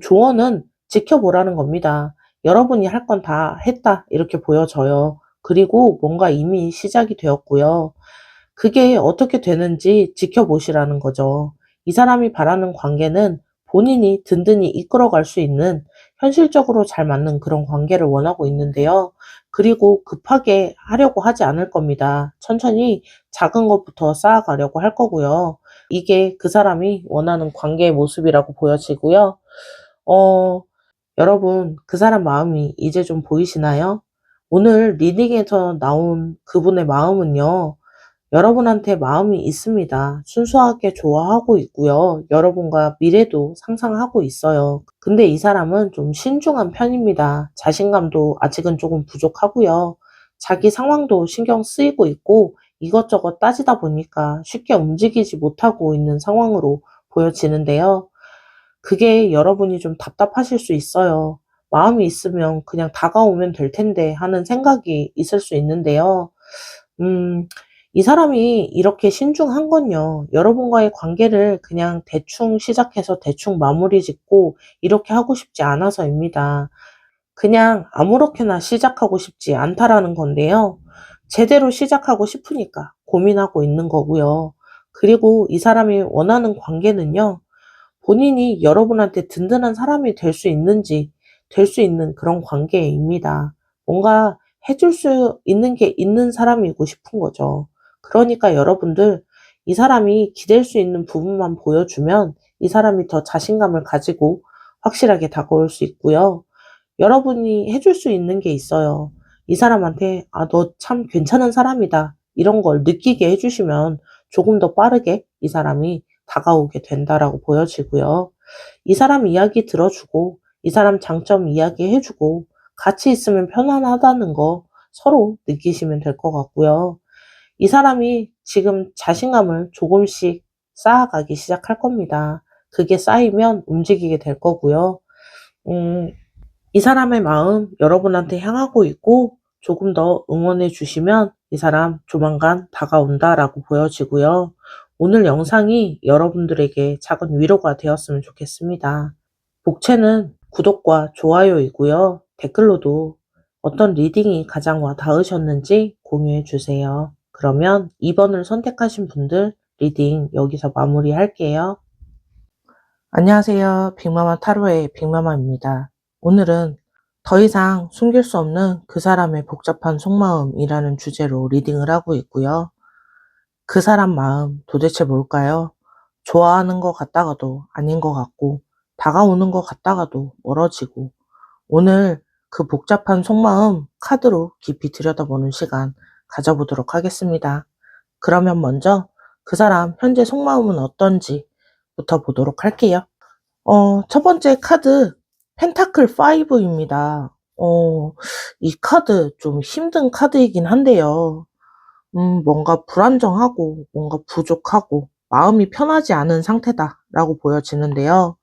Speaker 1: 조언은 지켜보라는 겁니다. 여러분이 할 건 다 했다, 이렇게 보여져요. 그리고 뭔가 이미 시작이 되었고요. 그게 어떻게 되는지 지켜보시라는 거죠. 이 사람이 바라는 관계는 본인이 든든히 이끌어갈 수 있는 현실적으로 잘 맞는 그런 관계를 원하고 있는데요. 그리고 급하게 하려고 하지 않을 겁니다. 천천히 작은 것부터 쌓아가려고 할 거고요. 이게 그 사람이 원하는 관계의 모습이라고 보여지고요. 어, 여러분, 그 사람 마음이 이제 좀 보이시나요? 오늘 리딩에서 나온 그분의 마음은요, 여러분한테 마음이 있습니다. 순수하게 좋아하고 있고요. 여러분과 미래도 상상하고 있어요. 근데 이 사람은 좀 신중한 편입니다. 자신감도 아직은 조금 부족하고요. 자기 상황도 신경 쓰이고 있고 이것저것 따지다 보니까 쉽게 움직이지 못하고 있는 상황으로 보여지는데요. 그게 여러분이 좀 답답하실 수 있어요. 마음이 있으면 그냥 다가오면 될 텐데 하는 생각이 있을 수 있는데요. 음, 이 사람이 이렇게 신중한 건요, 여러분과의 관계를 그냥 대충 시작해서 대충 마무리 짓고 이렇게 하고 싶지 않아서입니다. 그냥 아무렇게나 시작하고 싶지 않다라는 건데요. 제대로 시작하고 싶으니까 고민하고 있는 거고요. 그리고 이 사람이 원하는 관계는요, 본인이 여러분한테 든든한 사람이 될 수 있는지, 될 수 있는 그런 관계입니다. 뭔가 해줄 수 있는 게 있는 사람이고 싶은 거죠. 그러니까 여러분들, 이 사람이 기댈 수 있는 부분만 보여주면 이 사람이 더 자신감을 가지고 확실하게 다가올 수 있고요. 여러분이 해줄 수 있는 게 있어요. 이 사람한테, 아, 너 참 괜찮은 사람이다, 이런 걸 느끼게 해주시면 조금 더 빠르게 이 사람이 다가오게 된다라고 보여지고요. 이 사람 이야기 들어주고, 이 사람 장점 이야기해주고, 같이 있으면 편안하다는 거 서로 느끼시면 될 것 같고요. 이 사람이 지금 자신감을 조금씩 쌓아가기 시작할 겁니다. 그게 쌓이면 움직이게 될 거고요. 음, 이 사람의 마음 여러분한테 향하고 있고 조금 더 응원해 주시면 이 사람 조만간 다가온다라고 보여지고요. 오늘 영상이 여러분들에게 작은 위로가 되었으면 좋겠습니다. 복채는 구독과 좋아요이고요. 댓글로도 어떤 리딩이 가장 와 닿으셨는지 공유해 주세요. 그러면 2번을 선택하신 분들 리딩 여기서 마무리할게요. 안녕하세요. 빅마마 타로의 빅마마입니다. 오늘은 더 이상 숨길 수 없는 그 사람의 복잡한 속마음이라는 주제로 리딩을 하고 있고요. 그 사람 마음 도대체 뭘까요? 좋아하는 것 같다가도 아닌 것 같고, 다가오는 것 같다가도 멀어지고, 오늘 그 복잡한 속마음 카드로 깊이 들여다보는 시간 가져보도록 하겠습니다. 그러면 먼저 그 사람 현재 속마음은 어떤지부터 보도록 할게요. 첫 번째 카드 펜타클 5입니다. 이 카드 좀 힘든 카드이긴 한데요. 뭔가 불안정하고 뭔가 부족하고 마음이 편하지 않은 상태다라고 보여지는데요.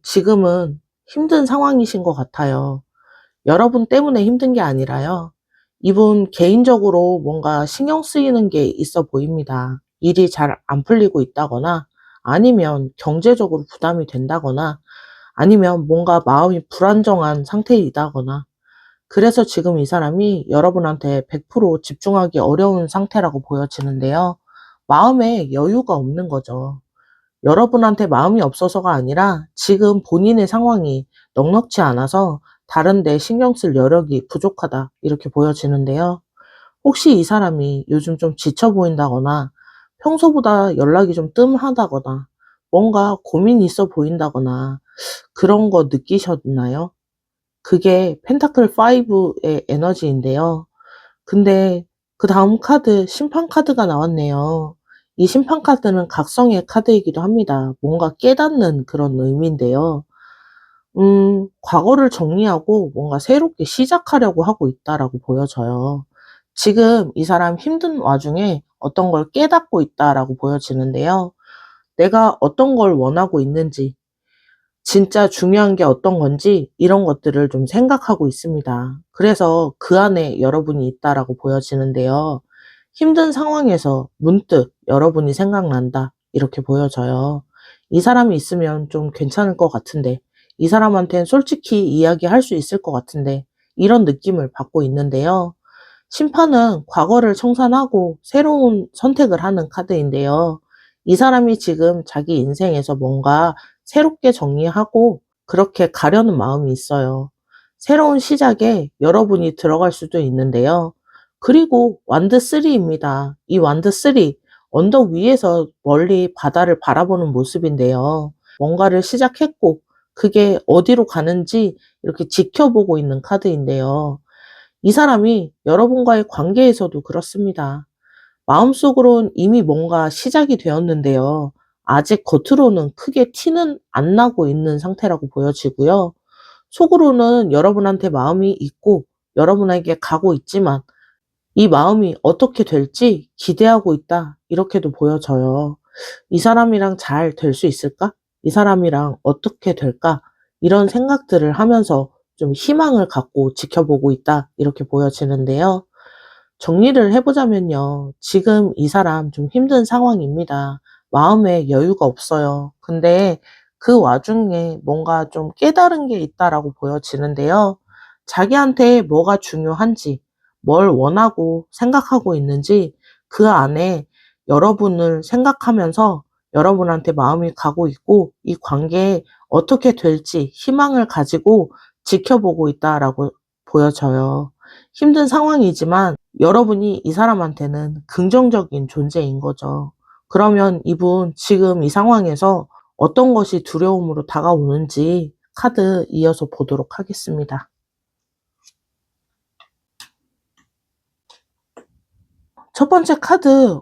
Speaker 1: 지금은 힘든 상황이신 것 같아요. 여러분 때문에 힘든 게 아니라요. 이분 개인적으로 뭔가 신경 쓰이는 게 있어 보입니다. 일이 잘 안 풀리고 있다거나 아니면 경제적으로 부담이 된다거나 아니면 뭔가 마음이 불안정한 상태이다거나 그래서 지금 이 사람이 여러분한테 100% 집중하기 어려운 상태라고 보여지는데요. 마음에 여유가 없는 거죠. 여러분한테 마음이 없어서가 아니라 지금 본인의 상황이 넉넉지 않아서 다른 데 신경 쓸 여력이 부족하다 이렇게 보여지는데요. 혹시 이 사람이 요즘 좀 지쳐 보인다거나 평소보다 연락이 좀 뜸하다거나 뭔가 고민이 있어 보인다거나 그런 거 느끼셨나요? 그게 펜타클 5의 에너지인데요. 근데 그 다음 카드 심판 카드가 나왔네요. 이 심판 카드는 각성의 카드이기도 합니다. 뭔가 깨닫는 그런 의미인데요. 과거를 정리하고 뭔가 새롭게 시작하려고 하고 있다라고 보여져요. 지금 이 사람 힘든 와중에 어떤 걸 깨닫고 있다라고 보여지는데요. 내가 어떤 걸 원하고 있는지, 진짜 중요한 게 어떤 건지 이런 것들을 좀 생각하고 있습니다. 그래서 그 안에 여러분이 있다라고 보여지는데요. 힘든 상황에서 문득 여러분이 생각난다 이렇게 보여져요. 이 사람이 있으면 좀 괜찮을 것 같은데 이 사람한테는 솔직히 이야기할 수 있을 것 같은데 이런 느낌을 받고 있는데요. 심판은 과거를 청산하고 새로운 선택을 하는 카드인데요. 이 사람이 지금 자기 인생에서 뭔가 새롭게 정리하고 그렇게 가려는 마음이 있어요. 새로운 시작에 여러분이 들어갈 수도 있는데요. 그리고 완드 3입니다. 이 완드 3, 언덕 위에서 멀리 바다를 바라보는 모습인데요. 뭔가를 시작했고 그게 어디로 가는지 이렇게 지켜보고 있는 카드인데요. 이 사람이 여러분과의 관계에서도 그렇습니다. 마음속으론 이미 뭔가 시작이 되었는데요. 아직 겉으로는 크게 티는 안 나고 있는 상태라고 보여지고요. 속으로는 여러분한테 마음이 있고 여러분에게 가고 있지만 이 마음이 어떻게 될지 기대하고 있다. 이렇게도 보여져요. 이 사람이랑 잘 될 수 있을까? 이 사람이랑 어떻게 될까? 이런 생각들을 하면서 좀 희망을 갖고 지켜보고 있다. 이렇게 보여지는데요. 정리를 해보자면요. 지금 이 사람 좀 힘든 상황입니다. 마음에 여유가 없어요. 근데 그 와중에 뭔가 좀 깨달은 게 있다라고 보여지는데요. 자기한테 뭐가 중요한지, 뭘 원하고 생각하고 있는지 그 안에 여러분을 생각하면서 여러분한테 마음이 가고 있고 이 관계에 어떻게 될지 희망을 가지고 지켜보고 있다라고 보여져요. 힘든 상황이지만 여러분이 이 사람한테는 긍정적인 존재인 거죠. 그러면 이분 지금 이 상황에서 어떤 것이 두려움으로 다가오는지 카드 이어서 보도록 하겠습니다. 첫 번째 카드,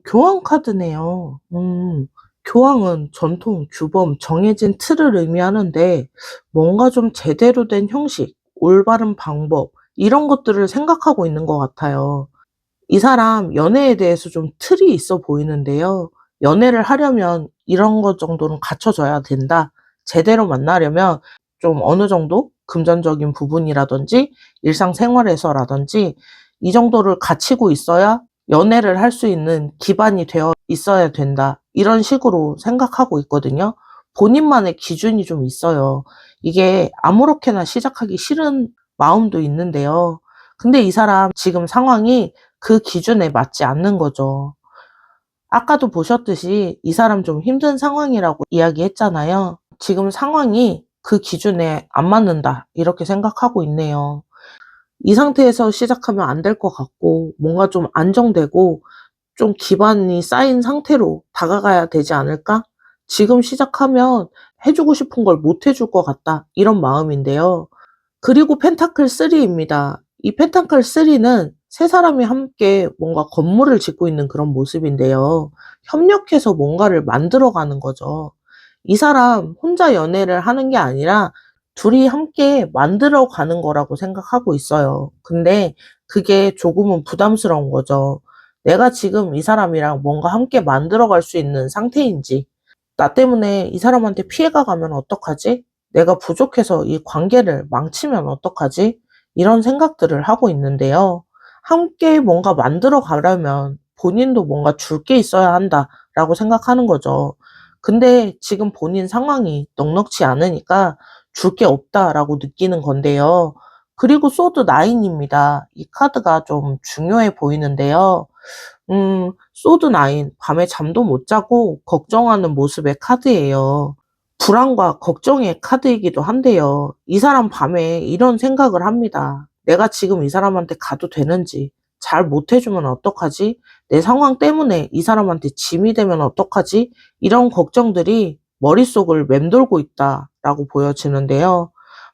Speaker 1: 교황 카드네요. 교황은 전통, 규범, 정해진 틀을 의미하는데 뭔가 좀 제대로 된 형식, 올바른 방법, 이런 것들을 생각하고 있는 것 같아요. 이 사람 연애에 대해서 좀 틀이 있어 보이는데요. 연애를 하려면 이런 것 정도는 갖춰져야 된다. 제대로 만나려면 좀 어느 정도 금전적인 부분이라든지 일상생활에서라든지 이 정도를 갖추고 있어야 연애를 할 수 있는 기반이 되어 있어야 된다. 이런 식으로 생각하고 있거든요. 본인만의 기준이 좀 있어요. 이게 아무렇게나 시작하기 싫은 마음도 있는데요. 근데 이 사람 지금 상황이 그 기준에 맞지 않는 거죠. 아까도 보셨듯이 이 사람 좀 힘든 상황이라고 이야기했잖아요. 지금 상황이 그 기준에 안 맞는다, 이렇게 생각하고 있네요. 이 상태에서 시작하면 안 될 것 같고, 뭔가 좀 안정되고 좀 기반이 쌓인 상태로 다가가야 되지 않을까? 지금 시작하면 해주고 싶은 걸 못 해줄 것 같다, 이런 마음인데요. 그리고 펜타클 3입니다. 이 펜타클 3는 세 사람이 함께 뭔가 건물을 짓고 있는 그런 모습인데요. 협력해서 뭔가를 만들어가는 거죠. 이 사람 혼자 연애를 하는 게 아니라 둘이 함께 만들어가는 거라고 생각하고 있어요. 근데 그게 조금은 부담스러운 거죠. 내가 지금 이 사람이랑 뭔가 함께 만들어갈 수 있는 상태인지, 나 때문에 이 사람한테 피해가 가면 어떡하지? 내가 부족해서 이 관계를 망치면 어떡하지? 이런 생각들을 하고 있는데요. 함께 뭔가 만들어 가려면 본인도 뭔가 줄 게 있어야 한다라고 생각하는 거죠. 근데 지금 본인 상황이 넉넉지 않으니까 줄 게 없다라고 느끼는 건데요. 그리고 소드 9입니다. 이 카드가 좀 중요해 보이는데요. 소드 9, 밤에 잠도 못 자고 걱정하는 모습의 카드예요. 불안과 걱정의 카드이기도 한데요. 이 사람 밤에 이런 생각을 합니다. 내가 지금 이 사람한테 가도 되는지, 잘 못해주면 어떡하지? 내 상황 때문에 이 사람한테 짐이 되면 어떡하지? 이런 걱정들이 머릿속을 맴돌고 있다라고 보여지는데요.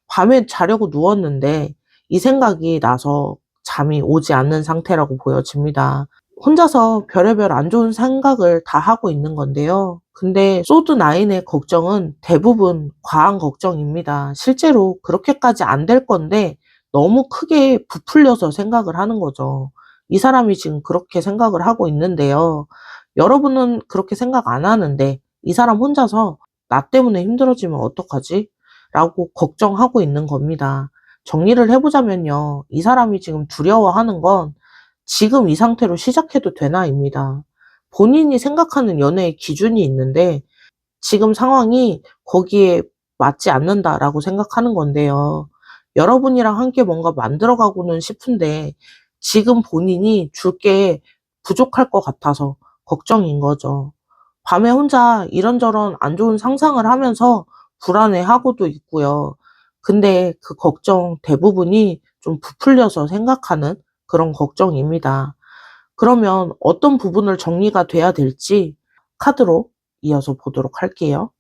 Speaker 1: 밤에 자려고 누웠는데 이 생각이 나서 잠이 오지 않는 상태라고 보여집니다. 혼자서 별의별 안 좋은 생각을 다 하고 있는 건데요. 근데 소드 9의 걱정은 대부분 과한 걱정입니다. 실제로 그렇게까지 안 될 건데 너무 크게 부풀려서 생각을 하는 거죠. 이 사람이 지금 그렇게 생각을 하고 있는데요. 여러분은 그렇게 생각 안 하는데 이 사람 혼자서 나 때문에 힘들어지면 어떡하지? 라고 걱정하고 있는 겁니다. 정리를 해보자면요. 이 사람이 지금 두려워하는 건 지금 이 상태로 시작해도 되나입니다. 본인이 생각하는 연애의 기준이 있는데 지금 상황이 거기에 맞지 않는다라고 생각하는 건데요. 여러분이랑 함께 뭔가 만들어가고는 싶은데 지금 본인이 줄 게 부족할 것 같아서 걱정인 거죠. 밤에 혼자 이런저런 안 좋은 상상을 하면서 불안해하고도 있고요. 근데 그 걱정 대부분이 좀 부풀려서 생각하는 그런 걱정입니다. 그러면 어떤 부분을 정리가 돼야 될지 카드로 이어서 보도록 할게요.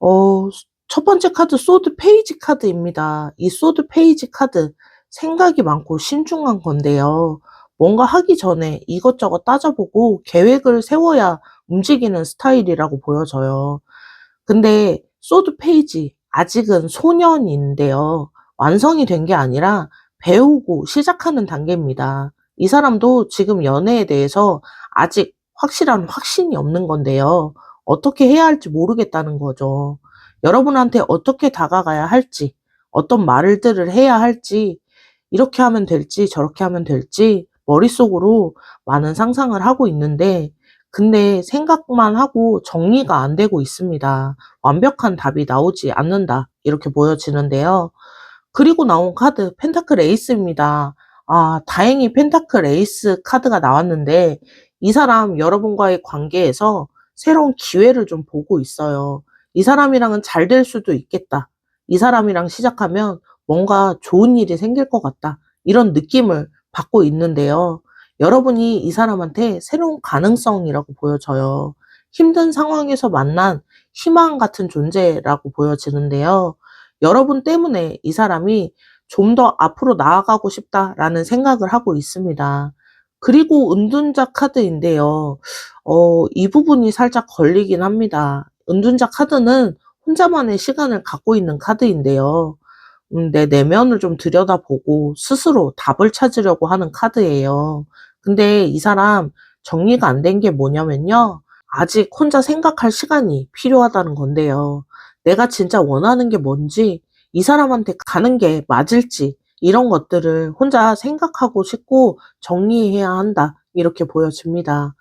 Speaker 1: 어, 첫 번째 카드 소드 페이지 카드입니다. 이 소드 페이지 카드, 생각이 많고 신중한 건데요. 뭔가 하기 전에 이것저것 따져보고 계획을 세워야 움직이는 스타일이라고 보여져요. 근데 소드 페이지, 아직은 소년인데요. 완성이 된 게 아니라 배우고 시작하는 단계입니다. 이 사람도 지금 연애에 대해서 아직 확실한 확신이 없는 건데요. 어떻게 해야 할지 모르겠다는 거죠. 여러분한테 어떻게 다가가야 할지, 어떤 말들을 해야 할지, 이렇게 하면 될지 저렇게 하면 될지 머릿속으로 많은 상상을 하고 있는데, 근데 생각만 하고 정리가 안 되고 있습니다. 완벽한 답이 나오지 않는다, 이렇게 보여지는데요. 그리고 나온 카드 펜타클 에이스입니다. 아, 다행히 펜타클 에이스 카드가 나왔는데 이 사람 여러분과의 관계에서 새로운 기회를 좀 보고 있어요. 이 사람이랑은 잘 될 수도 있겠다. 이 사람이랑 시작하면 뭔가 좋은 일이 생길 것 같다. 이런 느낌을 받고 있는데요. 여러분이 이 사람한테 새로운 가능성이라고 보여져요. 힘든 상황에서 만난 희망 같은 존재라고 보여지는데요. 여러분 때문에 이 사람이 좀 더 앞으로 나아가고 싶다라는 생각을 하고 있습니다. 그리고 은둔자 카드인데요. 이 부분이 살짝 걸리긴 합니다. 은둔자 카드는 혼자만의 시간을 갖고 있는 카드인데요. 내 내면을 좀 들여다보고 스스로 답을 찾으려고 하는 카드예요. 근데 이 사람 정리가 안 된 게 뭐냐면요. 아직 혼자 생각할 시간이 필요하다는 건데요. 내가 진짜 원하는 게 뭔지, 이 사람한테 가는 게 맞을지, 이런 것들을 혼자 생각하고 싶고 정리해야 한다. 이렇게 보여집니다.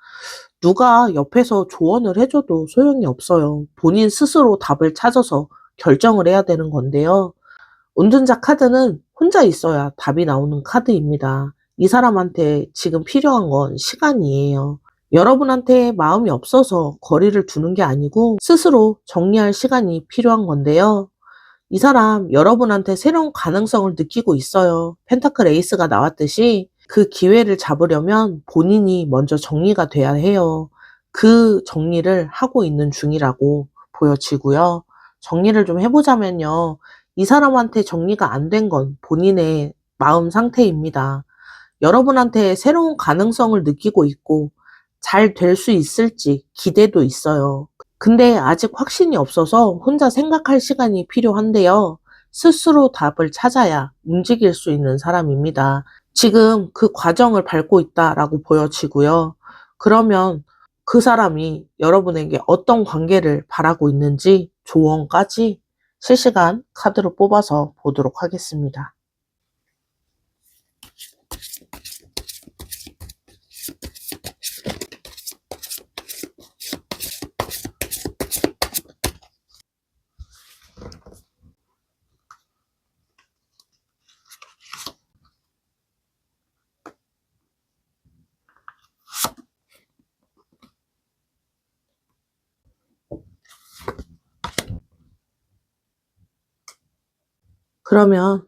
Speaker 1: 누가 옆에서 조언을 해줘도 소용이 없어요. 본인 스스로 답을 찾아서 결정을 해야 되는 건데요. 운전자 카드는 혼자 있어야 답이 나오는 카드입니다. 이 사람한테 지금 필요한 건 시간이에요. 여러분한테 마음이 없어서 거리를 두는 게 아니고 스스로 정리할 시간이 필요한 건데요. 이 사람 여러분한테 새로운 가능성을 느끼고 있어요. 펜타클 에이스가 나왔듯이 그 기회를 잡으려면 본인이 먼저 정리가 돼야 해요. 그 정리를 하고 있는 중이라고 보여지고요. 정리를 좀 해보자면요. 이 사람한테 정리가 안 된 건 본인의 마음 상태입니다. 여러분한테 새로운 가능성을 느끼고 있고 잘 될 수 있을지 기대도 있어요. 근데 아직 확신이 없어서 혼자 생각할 시간이 필요한데요. 스스로 답을 찾아야 움직일 수 있는 사람입니다. 지금 그 과정을 밟고 있다라고 보여지고요. 그러면 그 사람이 여러분에게 어떤 관계를 바라고 있는지 조언까지 실시간 카드로 뽑아서 보도록 하겠습니다. 그러면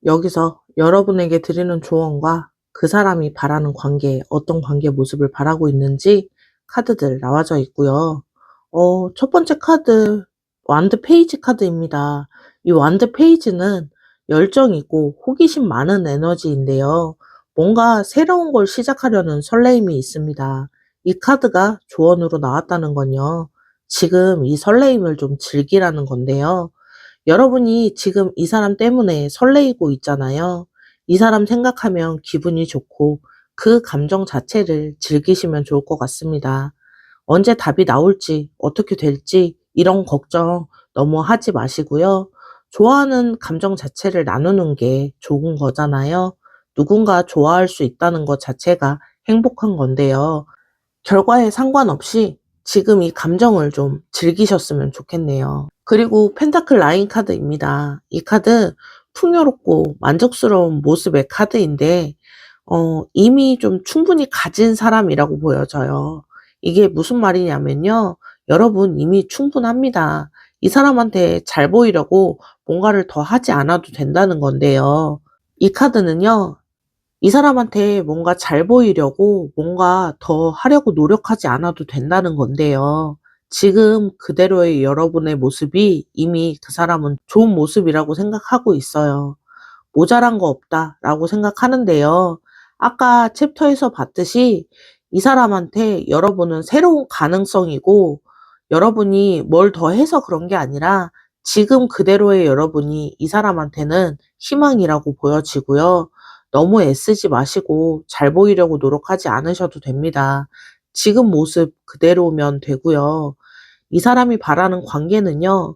Speaker 1: 여기서 여러분에게 드리는 조언과 그 사람이 바라는 관계, 어떤 관계 모습을 바라고 있는지 카드들 나와져 있고요. 첫 번째 카드, 완드 페이지 카드입니다. 이 완드 페이지는 열정이고 호기심 많은 에너지인데요. 뭔가 새로운 걸 시작하려는 설레임이 있습니다. 이 카드가 조언으로 나왔다는 건요. 지금 이 설레임을 좀 즐기라는 건데요. 여러분이 지금 이 사람 때문에 설레이고 있잖아요. 이 사람 생각하면 기분이 좋고 그 감정 자체를 즐기시면 좋을 것 같습니다. 언제 답이 나올지, 어떻게 될지 이런 걱정 너무 하지 마시고요. 좋아하는 감정 자체를 나누는 게 좋은 거잖아요. 누군가 좋아할 수 있다는 것 자체가 행복한 건데요. 결과에 상관없이 지금 이 감정을 좀 즐기셨으면 좋겠네요. 그리고 펜타클 라인 카드입니다. 이 카드 풍요롭고 만족스러운 모습의 카드인데 이미 좀 충분히 가진 사람이라고 보여져요. 이게 무슨 말이냐면요. 여러분 이미 충분합니다. 이 사람한테 잘 보이려고 뭔가를 더 하지 않아도 된다는 건데요. 이 카드는요. 이 사람한테 뭔가 잘 보이려고 뭔가 더 하려고 노력하지 않아도 된다는 건데요. 지금 그대로의 여러분의 모습이 이미 그 사람은 좋은 모습이라고 생각하고 있어요. 모자란 거 없다라고 생각하는데요. 아까 챕터에서 봤듯이 이 사람한테 여러분은 새로운 가능성이고 여러분이 뭘 더 해서 그런 게 아니라 지금 그대로의 여러분이 이 사람한테는 희망이라고 보여지고요. 너무 애쓰지 마시고 잘 보이려고 노력하지 않으셔도 됩니다. 지금 모습 그대로면 되고요. 이 사람이 바라는 관계는요.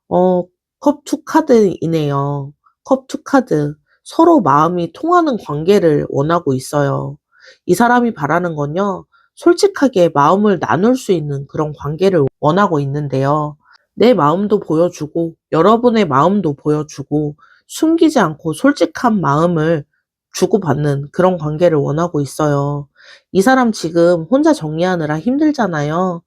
Speaker 1: 어, 컵 투 카드이네요. 컵 투 카드. 서로 마음이 통하는 관계를 원하고 있어요. 이 사람이 바라는 건요. 솔직하게 마음을 나눌 수 있는 그런 관계를 원하고 있는데요. 내 마음도 보여주고 여러분의 마음도 보여주고 숨기지 않고 솔직한 마음을 주고받는 그런 관계를 원하고 있어요. 이 사람 지금 혼자 정리하느라 힘들잖아요.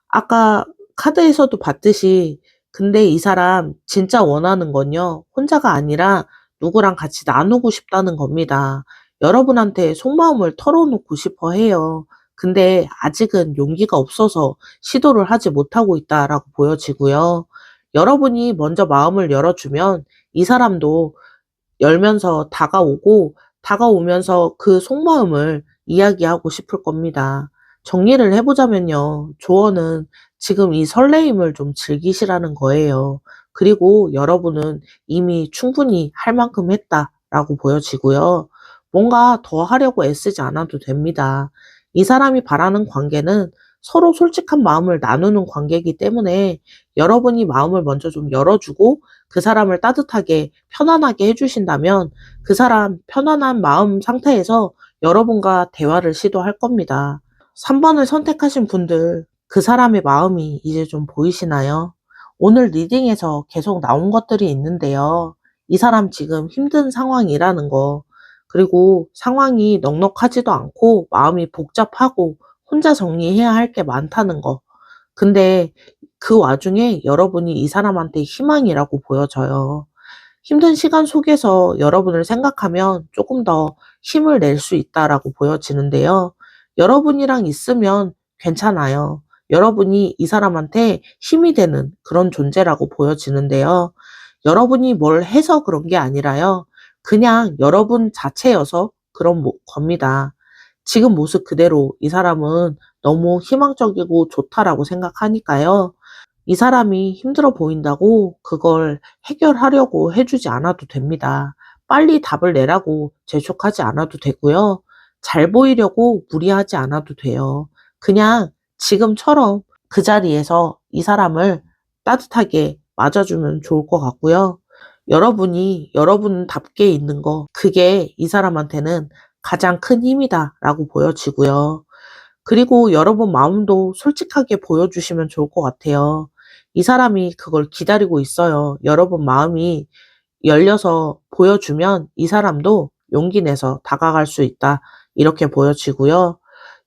Speaker 1: 아까 카드에서도 봤듯이 근데 이 사람 진짜 원하는 건요. 혼자가 아니라 누구랑 같이 나누고 싶다는 겁니다. 여러분한테 속마음을 털어놓고 싶어 해요. 근데 아직은 용기가 없어서 시도를 하지 못하고 있다라고 보여지고요. 여러분이 먼저 마음을 열어주면 이 사람도 열면서 다가오고 다가오면서 그 속마음을 이야기하고 싶을 겁니다. 정리를 해보자면요. 조언은 지금 이 설레임을 좀 즐기시라는 거예요. 그리고 여러분은 이미 충분히 할 만큼 했다라고 보여지고요. 뭔가 더 하려고 애쓰지 않아도 됩니다. 이 사람이 바라는 관계는 서로 솔직한 마음을 나누는 관계이기 때문에 여러분이 마음을 먼저 좀 열어주고 그 사람을 따뜻하게 편안하게 해주신다면 그 사람 편안한 마음 상태에서 여러분과 대화를 시도할 겁니다. 3번을 선택하신 분들, 그 사람의 마음이 이제 좀 보이시나요? 오늘 리딩에서 계속 나온 것들이 있는데요. 이 사람 지금 힘든 상황이라는 거, 그리고 상황이 넉넉하지도 않고 마음이 복잡하고 혼자 정리해야 할 게 많다는 거. 근데 그 와중에 여러분이 이 사람한테 희망이라고 보여져요. 힘든 시간 속에서 여러분을 생각하면 조금 더 힘을 낼 수 있다라고 보여지는데요. 여러분이랑 있으면 괜찮아요. 여러분이 이 사람한테 힘이 되는 그런 존재라고 보여지는데요. 여러분이 뭘 해서 그런 게 아니라요. 그냥 여러분 자체여서 그런 겁니다. 지금 모습 그대로 이 사람은 너무 희망적이고 좋다라고 생각하니까요. 이 사람이 힘들어 보인다고 그걸 해결하려고 해주지 않아도 됩니다. 빨리 답을 내라고 재촉하지 않아도 되고요. 잘 보이려고 무리하지 않아도 돼요. 그냥 지금처럼 그 자리에서 이 사람을 따뜻하게 맞아주면 좋을 것 같고요. 여러분이 여러분답게 있는 거, 그게 이 사람한테는 가장 큰 힘이다라고 보여지고요. 그리고 여러분 마음도 솔직하게 보여주시면 좋을 것 같아요. 이 사람이 그걸 기다리고 있어요. 여러분 마음이 열려서 보여주면 이 사람도 용기 내서 다가갈 수 있다. 이렇게 보여지고요.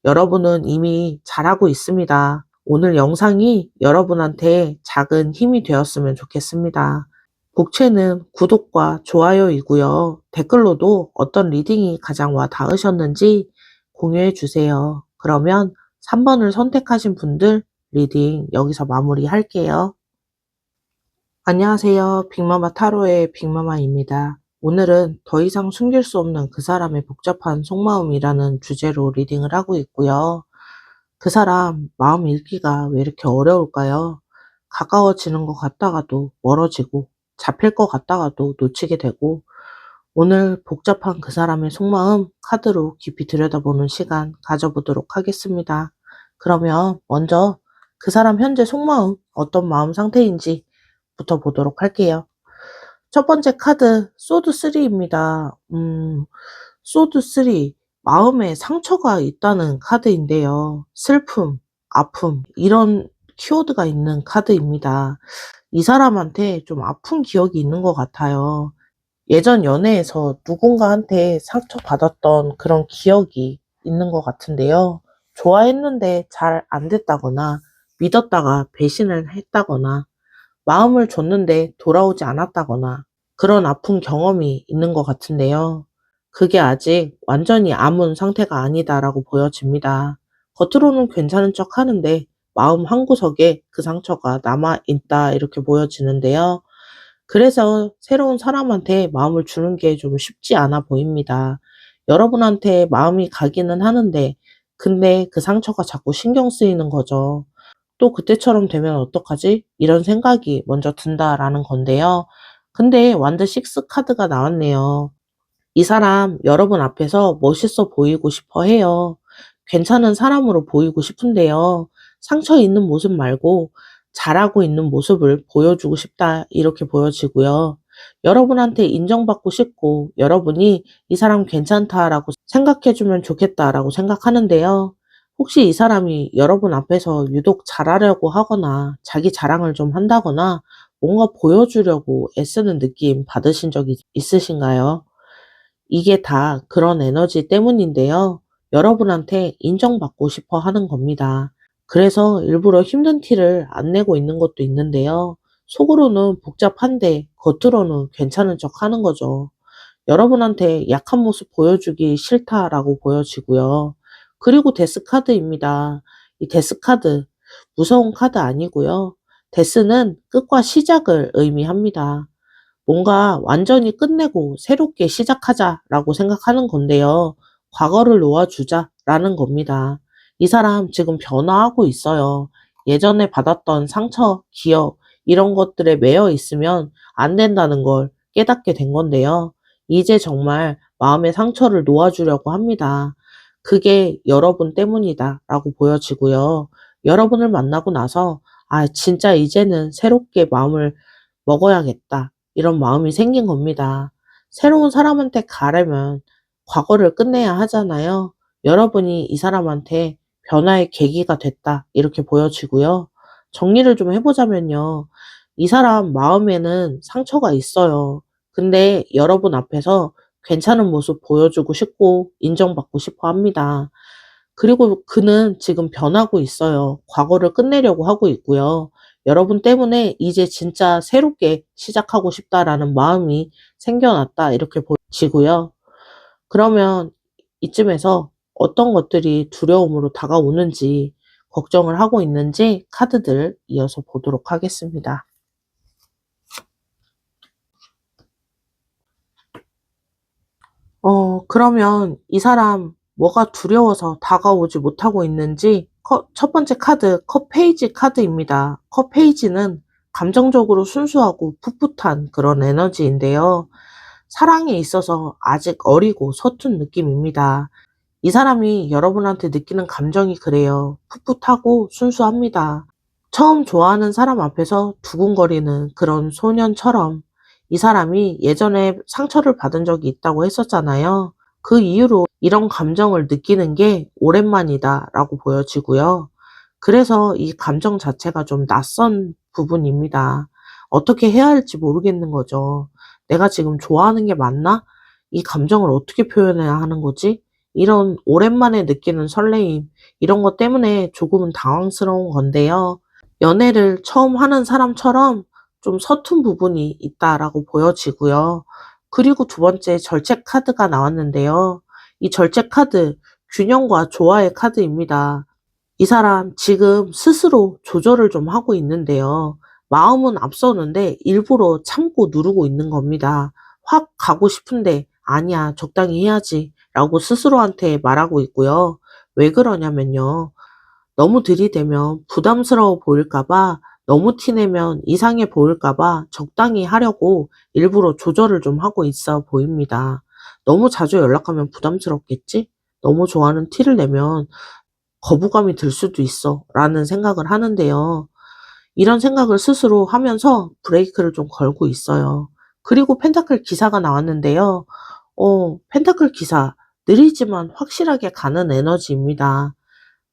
Speaker 1: 여러분은 이미 잘하고 있습니다. 오늘 영상이 여러분한테 작은 힘이 되었으면 좋겠습니다. 복채는 구독과 좋아요이고요. 댓글로도 어떤 리딩이 가장 와 닿으셨는지 공유해 주세요. 그러면 3번을 선택하신 분들 리딩 여기서 마무리할게요. 안녕하세요. 빅마마 타로의 빅마마입니다. 오늘은 더 이상 숨길 수 없는 그 사람의 복잡한 속마음이라는 주제로 리딩을 하고 있고요. 그 사람 마음 읽기가 왜 이렇게 어려울까요? 가까워지는 것 같다가도 멀어지고 잡힐 것 같다가도 놓치게 되고 오늘 복잡한 그 사람의 속마음 카드로 깊이 들여다보는 시간 가져보도록 하겠습니다. 그러면 먼저 그 사람 현재 속마음 어떤 마음 상태인지 부터 보도록 할게요. 첫 번째 카드 소드 3입니다. 소드 3 마음에 상처가 있다는 카드인데요. 슬픔, 아픔 이런 키워드가 있는 카드입니다. 이 사람한테 좀 아픈 기억이 있는 것 같아요. 예전 연애에서 누군가한테 상처받았던 그런 기억이 있는 것 같은데요. 좋아했는데 잘 안 됐다거나 믿었다가 배신을 했다거나 마음을 줬는데 돌아오지 않았다거나 그런 아픈 경험이 있는 것 같은데요. 그게 아직 완전히 아문 상태가 아니다라고 보여집니다. 겉으로는 괜찮은 척 하는데 마음 한구석에 그 상처가 남아있다 이렇게 보여지는데요. 그래서 새로운 사람한테 마음을 주는 게 좀 쉽지 않아 보입니다. 여러분한테 마음이 가기는 하는데 근데 그 상처가 자꾸 신경 쓰이는 거죠. 또 그때처럼 되면 어떡하지? 이런 생각이 먼저 든다라는 건데요. 근데 완드 6 카드가 나왔네요. 이 사람 여러분 앞에서 멋있어 보이고 싶어 해요. 괜찮은 사람으로 보이고 싶은데요. 상처 있는 모습 말고 잘하고 있는 모습을 보여주고 싶다 이렇게 보여지고요. 여러분한테 인정받고 싶고 여러분이 이 사람 괜찮다라고 생각해주면 좋겠다라고 생각하는데요. 혹시 이 사람이 여러분 앞에서 유독 잘하려고 하거나 자기 자랑을 좀 한다거나 뭔가 보여주려고 애쓰는 느낌 받으신 적이 있으신가요? 이게 다 그런 에너지 때문인데요. 여러분한테 인정받고 싶어 하는 겁니다. 그래서 일부러 힘든 티를 안 내고 있는 것도 있는데요. 속으로는 복잡한데 겉으로는 괜찮은 척 하는 거죠. 여러분한테 약한 모습 보여주기 싫다라고 보여지고요. 그리고 데스카드입니다. 이 데스카드, 무서운 카드 아니고요. 데스는 끝과 시작을 의미합니다. 뭔가 완전히 끝내고 새롭게 시작하자라고 생각하는 건데요. 과거를 놓아주자라는 겁니다. 이 사람 지금 변화하고 있어요. 예전에 받았던 상처, 기억, 이런 것들에 매여 있으면 안 된다는 걸 깨닫게 된 건데요. 이제 정말 마음의 상처를 놓아주려고 합니다. 그게 여러분 때문이다 라고 보여지고요. 여러분을 만나고 나서 아, 진짜 이제는 새롭게 마음을 먹어야겠다. 이런 마음이 생긴 겁니다. 새로운 사람한테 가려면 과거를 끝내야 하잖아요. 여러분이 이 사람한테 변화의 계기가 됐다. 이렇게 보여지고요. 정리를 좀 해보자면요. 이 사람 마음에는 상처가 있어요. 근데 여러분 앞에서 괜찮은 모습 보여주고 싶고 인정받고 싶어 합니다. 그리고 그는 지금 변하고 있어요. 과거를 끝내려고 하고 있고요. 여러분 때문에 이제 진짜 새롭게 시작하고 싶다라는 마음이 생겨났다. 이렇게 보여지고요. 그러면 이쯤에서 어떤 것들이 두려움으로 다가오는지 걱정을 하고 있는지 카드들 이어서 보도록 하겠습니다. 그러면 이 사람 뭐가 두려워서 다가오지 못하고 있는지 첫 번째 카드 컵 페이지 카드입니다. 컵 페이지는 감정적으로 순수하고 풋풋한 그런 에너지인데요. 사랑에 있어서 아직 어리고 서툰 느낌입니다. 이 사람이 여러분한테 느끼는 감정이 그래요. 풋풋하고 순수합니다. 처음 좋아하는 사람 앞에서 두근거리는 그런 소년처럼 이 사람이 예전에 상처를 받은 적이 있다고 했었잖아요. 그 이후로 이런 감정을 느끼는 게 오랜만이다라고 보여지고요. 그래서 이 감정 자체가 좀 낯선 부분입니다. 어떻게 해야 할지 모르겠는 거죠. 내가 지금 좋아하는 게 맞나? 이 감정을 어떻게 표현해야 하는 거지? 이런 오랜만에 느끼는 설레임, 이런 것 때문에 조금은 당황스러운 건데요. 연애를 처음 하는 사람처럼 좀 서툰 부분이 있다라고 보여지고요. 그리고 두 번째 절제 카드가 나왔는데요. 이 절제 카드, 균형과 조화의 카드입니다. 이 사람 지금 스스로 조절을 좀 하고 있는데요. 마음은 앞서는데 일부러 참고 누르고 있는 겁니다. 확 가고 싶은데 아니야, 적당히 해야지 라고 스스로한테 말하고 있고요. 왜 그러냐면요. 너무 들이대면 부담스러워 보일까 봐, 너무 티내면 이상해 보일까 봐 적당히 하려고 일부러 조절을 좀 하고 있어 보입니다. 너무 자주 연락하면 부담스럽겠지? 너무 좋아하는 티를 내면 거부감이 들 수도 있어 라는 생각을 하는데요. 이런 생각을 스스로 하면서 브레이크를 좀 걸고 있어요. 그리고 펜타클 기사가 나왔는데요. 펜타클 기사, 느리지만 확실하게 가는 에너지입니다.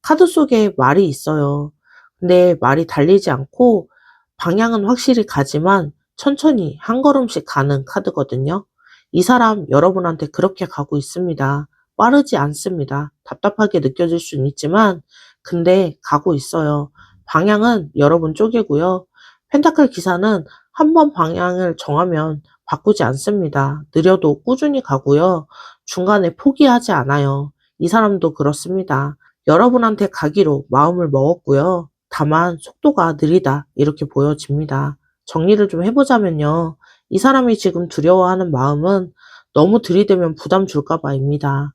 Speaker 1: 카드 속에 말이 있어요. 근데 말이 달리지 않고 방향은 확실히 가지만 천천히 한 걸음씩 가는 카드거든요. 이 사람 여러분한테 그렇게 가고 있습니다. 빠르지 않습니다. 답답하게 느껴질 수는 있지만 근데 가고 있어요. 방향은 여러분 쪽이고요. 펜타클 기사는 한 번 방향을 정하면 바꾸지 않습니다. 느려도 꾸준히 가고요. 중간에 포기하지 않아요. 이 사람도 그렇습니다. 여러분한테 가기로 마음을 먹었고요. 다만 속도가 느리다 이렇게 보여집니다. 정리를 좀 해보자면요. 이 사람이 지금 두려워하는 마음은 너무 들이대면 부담 줄까 봐입니다.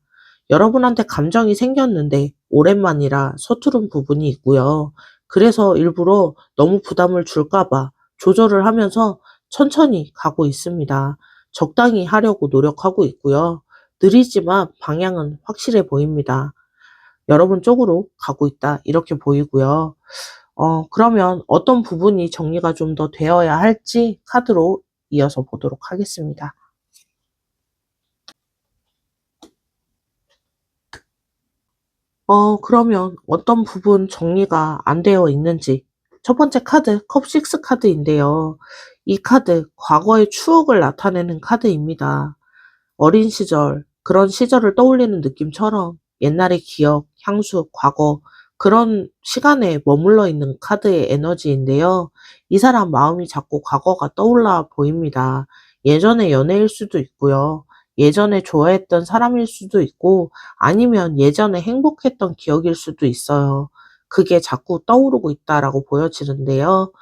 Speaker 1: 여러분한테 감정이 생겼는데 오랜만이라 서투른 부분이 있고요. 그래서 일부러 너무 부담을 줄까 봐 조절을 하면서 천천히 가고 있습니다. 적당히 하려고 노력하고 있고요. 느리지만 방향은 확실해 보입니다. 여러분 쪽으로 가고 있다 이렇게 보이고요. 그러면 어떤 부분이 정리가 좀 더 되어야 할지 카드로 이어서 보도록 하겠습니다. 그러면 어떤 부분 정리가 안 되어 있는지 첫 번째 카드 컵 6 카드인데요. 이 카드 과거의 추억을 나타내는 카드입니다. 어린 시절, 그런 시절을 떠올리는 느낌처럼 옛날의 기억, 향수, 과거, 그런 시간에 머물러 있는 카드의 에너지인데요. 이 사람 마음이 자꾸 과거가 떠올라 보입니다. 예전의 연애일 수도 있고요. 예전에 좋아했던 사람일 수도 있고, 아니면 예전에 행복했던 기억일 수도 있어요. 그게 자꾸 떠오르고 있다라고 보여지는데요.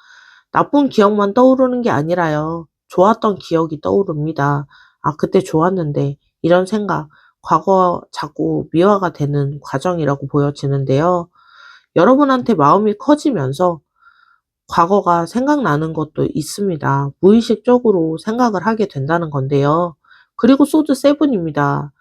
Speaker 1: 나쁜 기억만 떠오르는 게 아니라요. 좋았던 기억이 떠오릅니다. 아, 그때 좋았는데, 이런 생각, 과거 자꾸 미화가 되는 과정이라고 보여지는데요. 여러분한테 마음이 커지면서 과거가 생각나는 것도 있습니다. 무의식적으로 생각을 하게 된다는 건데요. 그리고 소드 세븐입니다.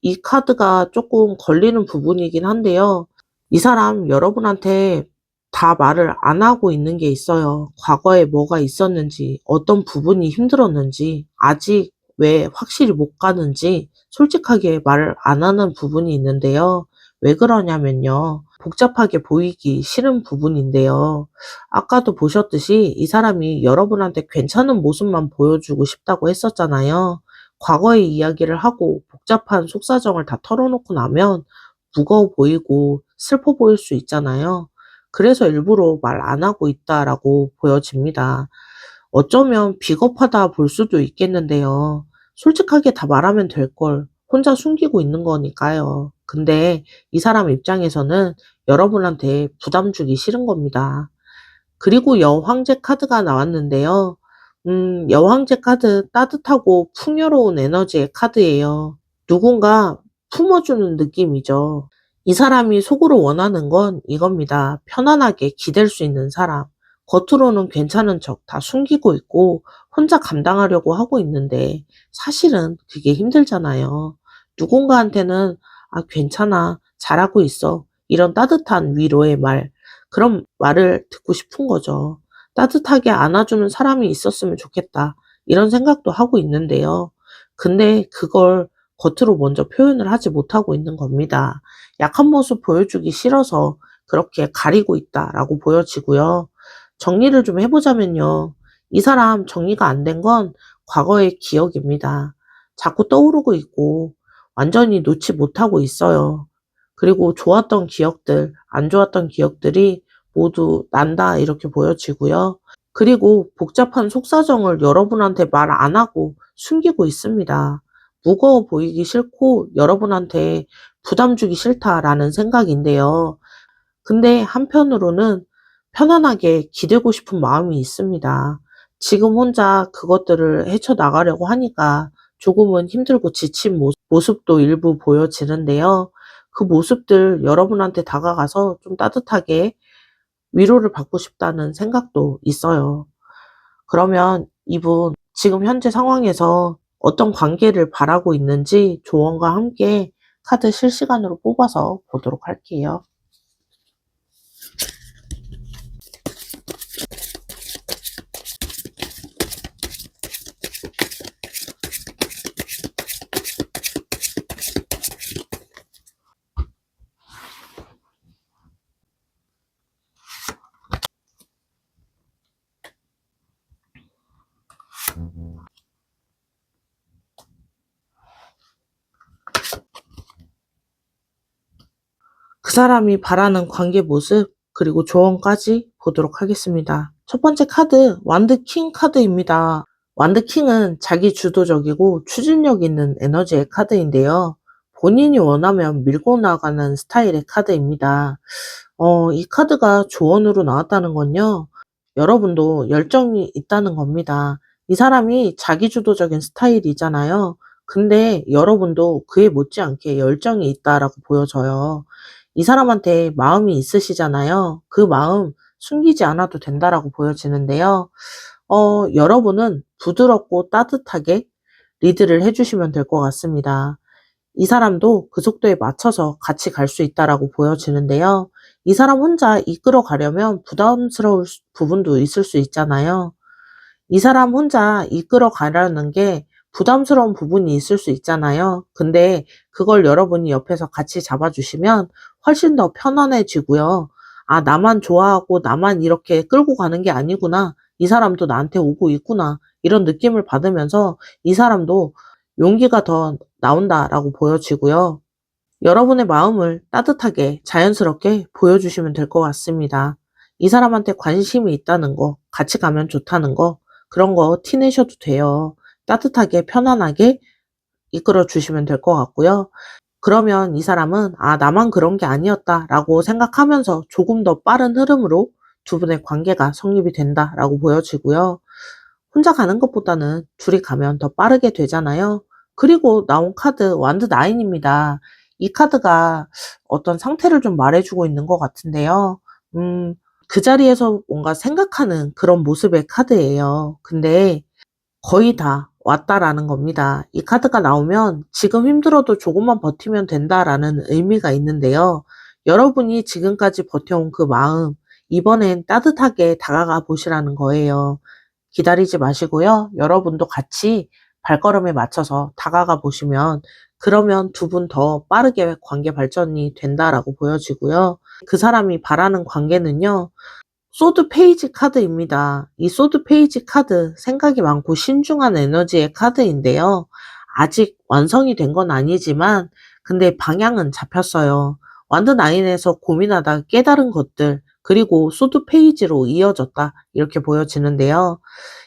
Speaker 1: 이 카드가 조금 걸리는 부분이긴 한데요. 이 사람 여러분한테 다 말을 안 하고 있는 게 있어요. 과거에 뭐가 있었는지, 어떤 부분이 힘들었는지, 아직 왜 확실히 못 가는지 솔직하게 말을 안 하는 부분이 있는데요. 왜 그러냐면요. 복잡하게 보이기 싫은 부분인데요. 아까도 보셨듯이 이 사람이 여러분한테 괜찮은 모습만 보여주고 싶다고 했었잖아요. 과거의 이야기를 하고 복잡한 속사정을 다 털어놓고 나면 무거워 보이고 슬퍼 보일 수 있잖아요. 그래서 일부러 말 안 하고 있다라고 보여집니다. 어쩌면 비겁하다 볼 수도 있겠는데요. 솔직하게 다 말하면 될 걸 혼자 숨기고 있는 거니까요. 근데 이 사람 입장에서는 여러분한테 부담 주기 싫은 겁니다. 그리고 여황제 카드가 나왔는데요. 여황제 카드 따뜻하고 풍요로운 에너지의 카드예요. 누군가 품어주는 느낌이죠. 이 사람이 속으로 원하는 건 이겁니다. 편안하게 기댈 수 있는 사람. 겉으로는 괜찮은 척 다 숨기고 있고 혼자 감당하려고 하고 있는데 사실은 그게 힘들잖아요. 누군가한테는 아, 괜찮아. 잘하고 있어. 이런 따뜻한 위로의 말. 그런 말을 듣고 싶은 거죠. 따뜻하게 안아주는 사람이 있었으면 좋겠다. 이런 생각도 하고 있는데요. 근데 그걸 겉으로 먼저 표현을 하지 못하고 있는 겁니다. 약한 모습 보여주기 싫어서 그렇게 가리고 있다라고 보여지고요. 정리를 좀 해보자면요. 이 사람 정리가 안 된 건 과거의 기억입니다. 자꾸 떠오르고 있고 완전히 놓지 못하고 있어요. 그리고 좋았던 기억들, 안 좋았던 기억들이 모두 난다 이렇게 보여지고요. 그리고 복잡한 속사정을 여러분한테 말 안 하고 숨기고 있습니다. 무거워 보이기 싫고 여러분한테 부담 주기 싫다라는 생각인데요. 근데 한편으로는 편안하게 기대고 싶은 마음이 있습니다. 지금 혼자 그것들을 헤쳐나가려고 하니까 조금은 힘들고 지친 모습도 일부 보여지는데요. 그 모습들 여러분한테 다가가서 좀 따뜻하게 위로를 받고 싶다는 생각도 있어요. 그러면 이분 지금 현재 상황에서 어떤 관계를 바라고 있는지 조언과 함께 카드 실시간으로 뽑아서 보도록 할게요. 그 사람이 바라는 관계 모습, 그리고 조언까지 보도록 하겠습니다. 첫 번째 카드, 완드 킹 카드입니다. 완드 킹은 자기 주도적이고 추진력 있는 에너지의 카드인데요. 본인이 원하면 밀고 나가는 스타일의 카드입니다. 이 카드가 조언으로 나왔다는 건요. 여러분도 열정이 있다는 겁니다. 이 사람이 자기주도적인 스타일이잖아요. 근데 여러분도 그에 못지않게 열정이 있다라고 보여져요. 이 사람한테 마음이 있으시잖아요. 그 마음 숨기지 않아도 된다라고 보여지는데요. 여러분은 부드럽고 따뜻하게 리드를 해주시면 될 것 같습니다. 이 사람도 그 속도에 맞춰서 같이 갈 수 있다라고 보여지는데요. 이 사람 혼자 이끌어 가려면 부담스러울 부분도 있을 수 있잖아요. 이 사람 혼자 이끌어 가려는 게 부담스러운 부분이 있을 수 있잖아요. 근데 그걸 여러분이 옆에서 같이 잡아주시면 훨씬 더 편안해지고요. 아, 나만 좋아하고 나만 이렇게 끌고 가는 게 아니구나. 이 사람도 나한테 오고 있구나. 이런 느낌을 받으면서 이 사람도 용기가 더 나온다라고 보여지고요. 여러분의 마음을 따뜻하게 자연스럽게 보여주시면 될 것 같습니다. 이 사람한테 관심이 있다는 거, 같이 가면 좋다는 거, 그런 거 티내셔도 돼요. 따뜻하게 편안하게 이끌어 주시면 될 것 같고요. 그러면 이 사람은 아, 나만 그런 게 아니었다라고 생각하면서 조금 더 빠른 흐름으로 두 분의 관계가 성립이 된다라고 보여지고요. 혼자 가는 것보다는 둘이 가면 더 빠르게 되잖아요. 그리고 나온 카드 완드 나인입니다. 이 카드가 어떤 상태를 좀 말해주고 있는 것 같은데요. 그 자리에서 뭔가 생각하는 그런 모습의 카드예요. 근데 거의 다 왔다라는 겁니다. 이 카드가 나오면 지금 힘들어도 조금만 버티면 된다라는 의미가 있는데요. 여러분이 지금까지 버텨온 그 마음, 이번엔 따뜻하게 다가가 보시라는 거예요. 기다리지 마시고요. 여러분도 같이 발걸음에 맞춰서 다가가 보시면 그러면 두 분 더 빠르게 관계 발전이 된다라고 보여지고요. 그 사람이 바라는 관계는요. 소드 페이지 카드입니다. 이 소드 페이지 카드 생각이 많고 신중한 에너지의 카드인데요. 아직 완성이 된 건 아니지만 근데 방향은 잡혔어요. 완드 나인에서 고민하다 깨달은 것들 그리고 소드 페이지로 이어졌다 이렇게 보여지는데요.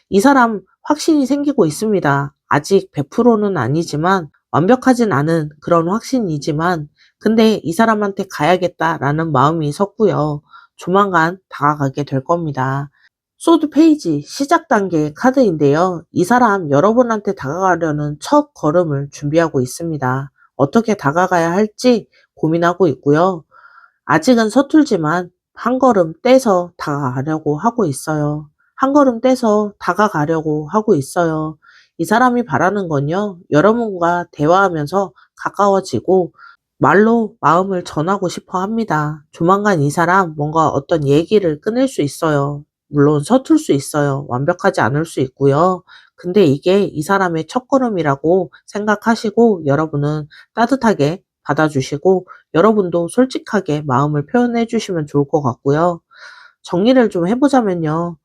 Speaker 1: 이 사람 확신이 생기고 있습니다. 아직 100%는 아니지만 완벽하진 않은 그런 확신이지만 근데 이 사람한테 가야겠다라는 마음이 섰고요. 조만간 다가가게 될 겁니다. 소드 페이지 시작 단계의 카드인데요. 이 사람 여러분한테 다가가려는 첫 걸음을 준비하고 있습니다. 어떻게 다가가야 할지 고민하고 있고요. 아직은 서툴지만 한 걸음 떼서 다가가려고 하고 있어요. 한 걸음 떼서 다가가려고 하고 있어요. 이 사람이 바라는 건요. 여러분과 대화하면서 가까워지고 말로 마음을 전하고 싶어 합니다. 조만간 이 사람 뭔가 어떤 얘기를 끊을 수 있어요. 물론 서툴 수 있어요. 완벽하지 않을 수 있고요. 근데 이게 이 사람의 첫걸음이라고 생각하시고 여러분은 따뜻하게 받아주시고 여러분도 솔직하게 마음을 표현해 주시면 좋을 것 같고요. 정리를 좀 해보자면요.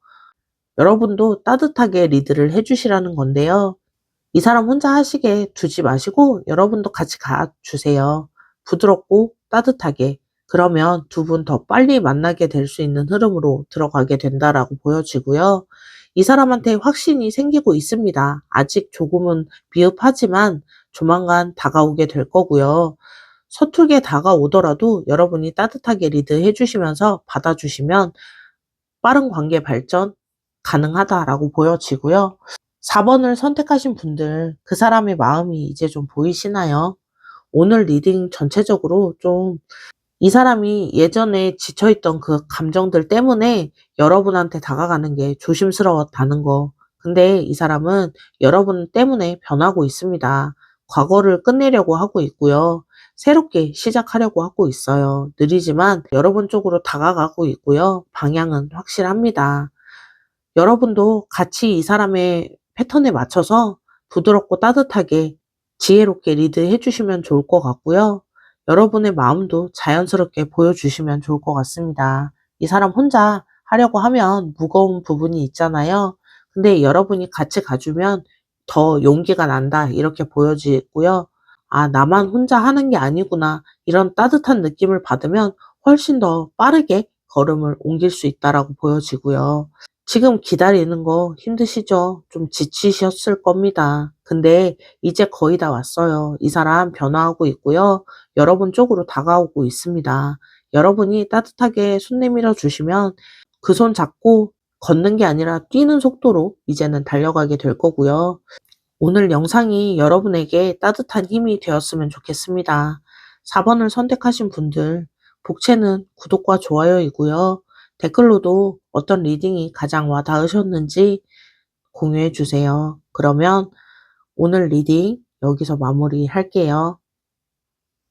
Speaker 1: 여러분도 따뜻하게 리드를 해주시라는 건데요. 이 사람 혼자 하시게 두지 마시고 여러분도 같이 가주세요. 부드럽고 따뜻하게. 그러면 두 분 더 빨리 만나게 될 수 있는 흐름으로 들어가게 된다라고 보여지고요. 이 사람한테 확신이 생기고 있습니다. 아직 조금은 미흡하지만 조만간 다가오게 될 거고요. 서툴게 다가오더라도 여러분이 따뜻하게 리드해 주시면서 받아주시면 빠른 관계 발전 가능하다라고 보여지고요. 4번을 선택하신 분들, 그 사람의 마음이 이제 좀 보이시나요? 오늘 리딩 전체적으로 좀 이 사람이 예전에 지쳐있던 그 감정들 때문에 여러분한테 다가가는 게 조심스러웠다는 거. 근데 이 사람은 여러분 때문에 변하고 있습니다. 과거를 끝내려고 하고 있고요. 새롭게 시작하려고 하고 있어요. 느리지만 여러분 쪽으로 다가가고 있고요. 방향은 확실합니다. 여러분도 같이 이 사람의 패턴에 맞춰서 부드럽고 따뜻하게 지혜롭게 리드해 주시면 좋을 것 같고요. 여러분의 마음도 자연스럽게 보여주시면 좋을 것 같습니다. 이 사람 혼자 하려고 하면 무거운 부분이 있잖아요. 근데 여러분이 같이 가주면 더 용기가 난다 이렇게 보여지고요. 아, 나만 혼자 하는 게 아니구나 이런 따뜻한 느낌을 받으면 훨씬 더 빠르게 걸음을 옮길 수 있다라고 보여지고요. 지금 기다리는 거 힘드시죠? 좀 지치셨을 겁니다. 근데 이제 거의 다 왔어요. 이 사람 변화하고 있고요. 여러분 쪽으로 다가오고 있습니다. 여러분이 따뜻하게 손 내밀어 주시면 그 손 잡고 걷는 게 아니라 뛰는 속도로 이제는 달려가게 될 거고요. 오늘 영상이 여러분에게 따뜻한 힘이 되었으면 좋겠습니다. 4번을 선택하신 분들, 복채는 구독과 좋아요이고요. 댓글로도 어떤 리딩이 가장 와 닿으셨는지 공유해 주세요. 그러면 오늘 리딩 여기서 마무리 할게요.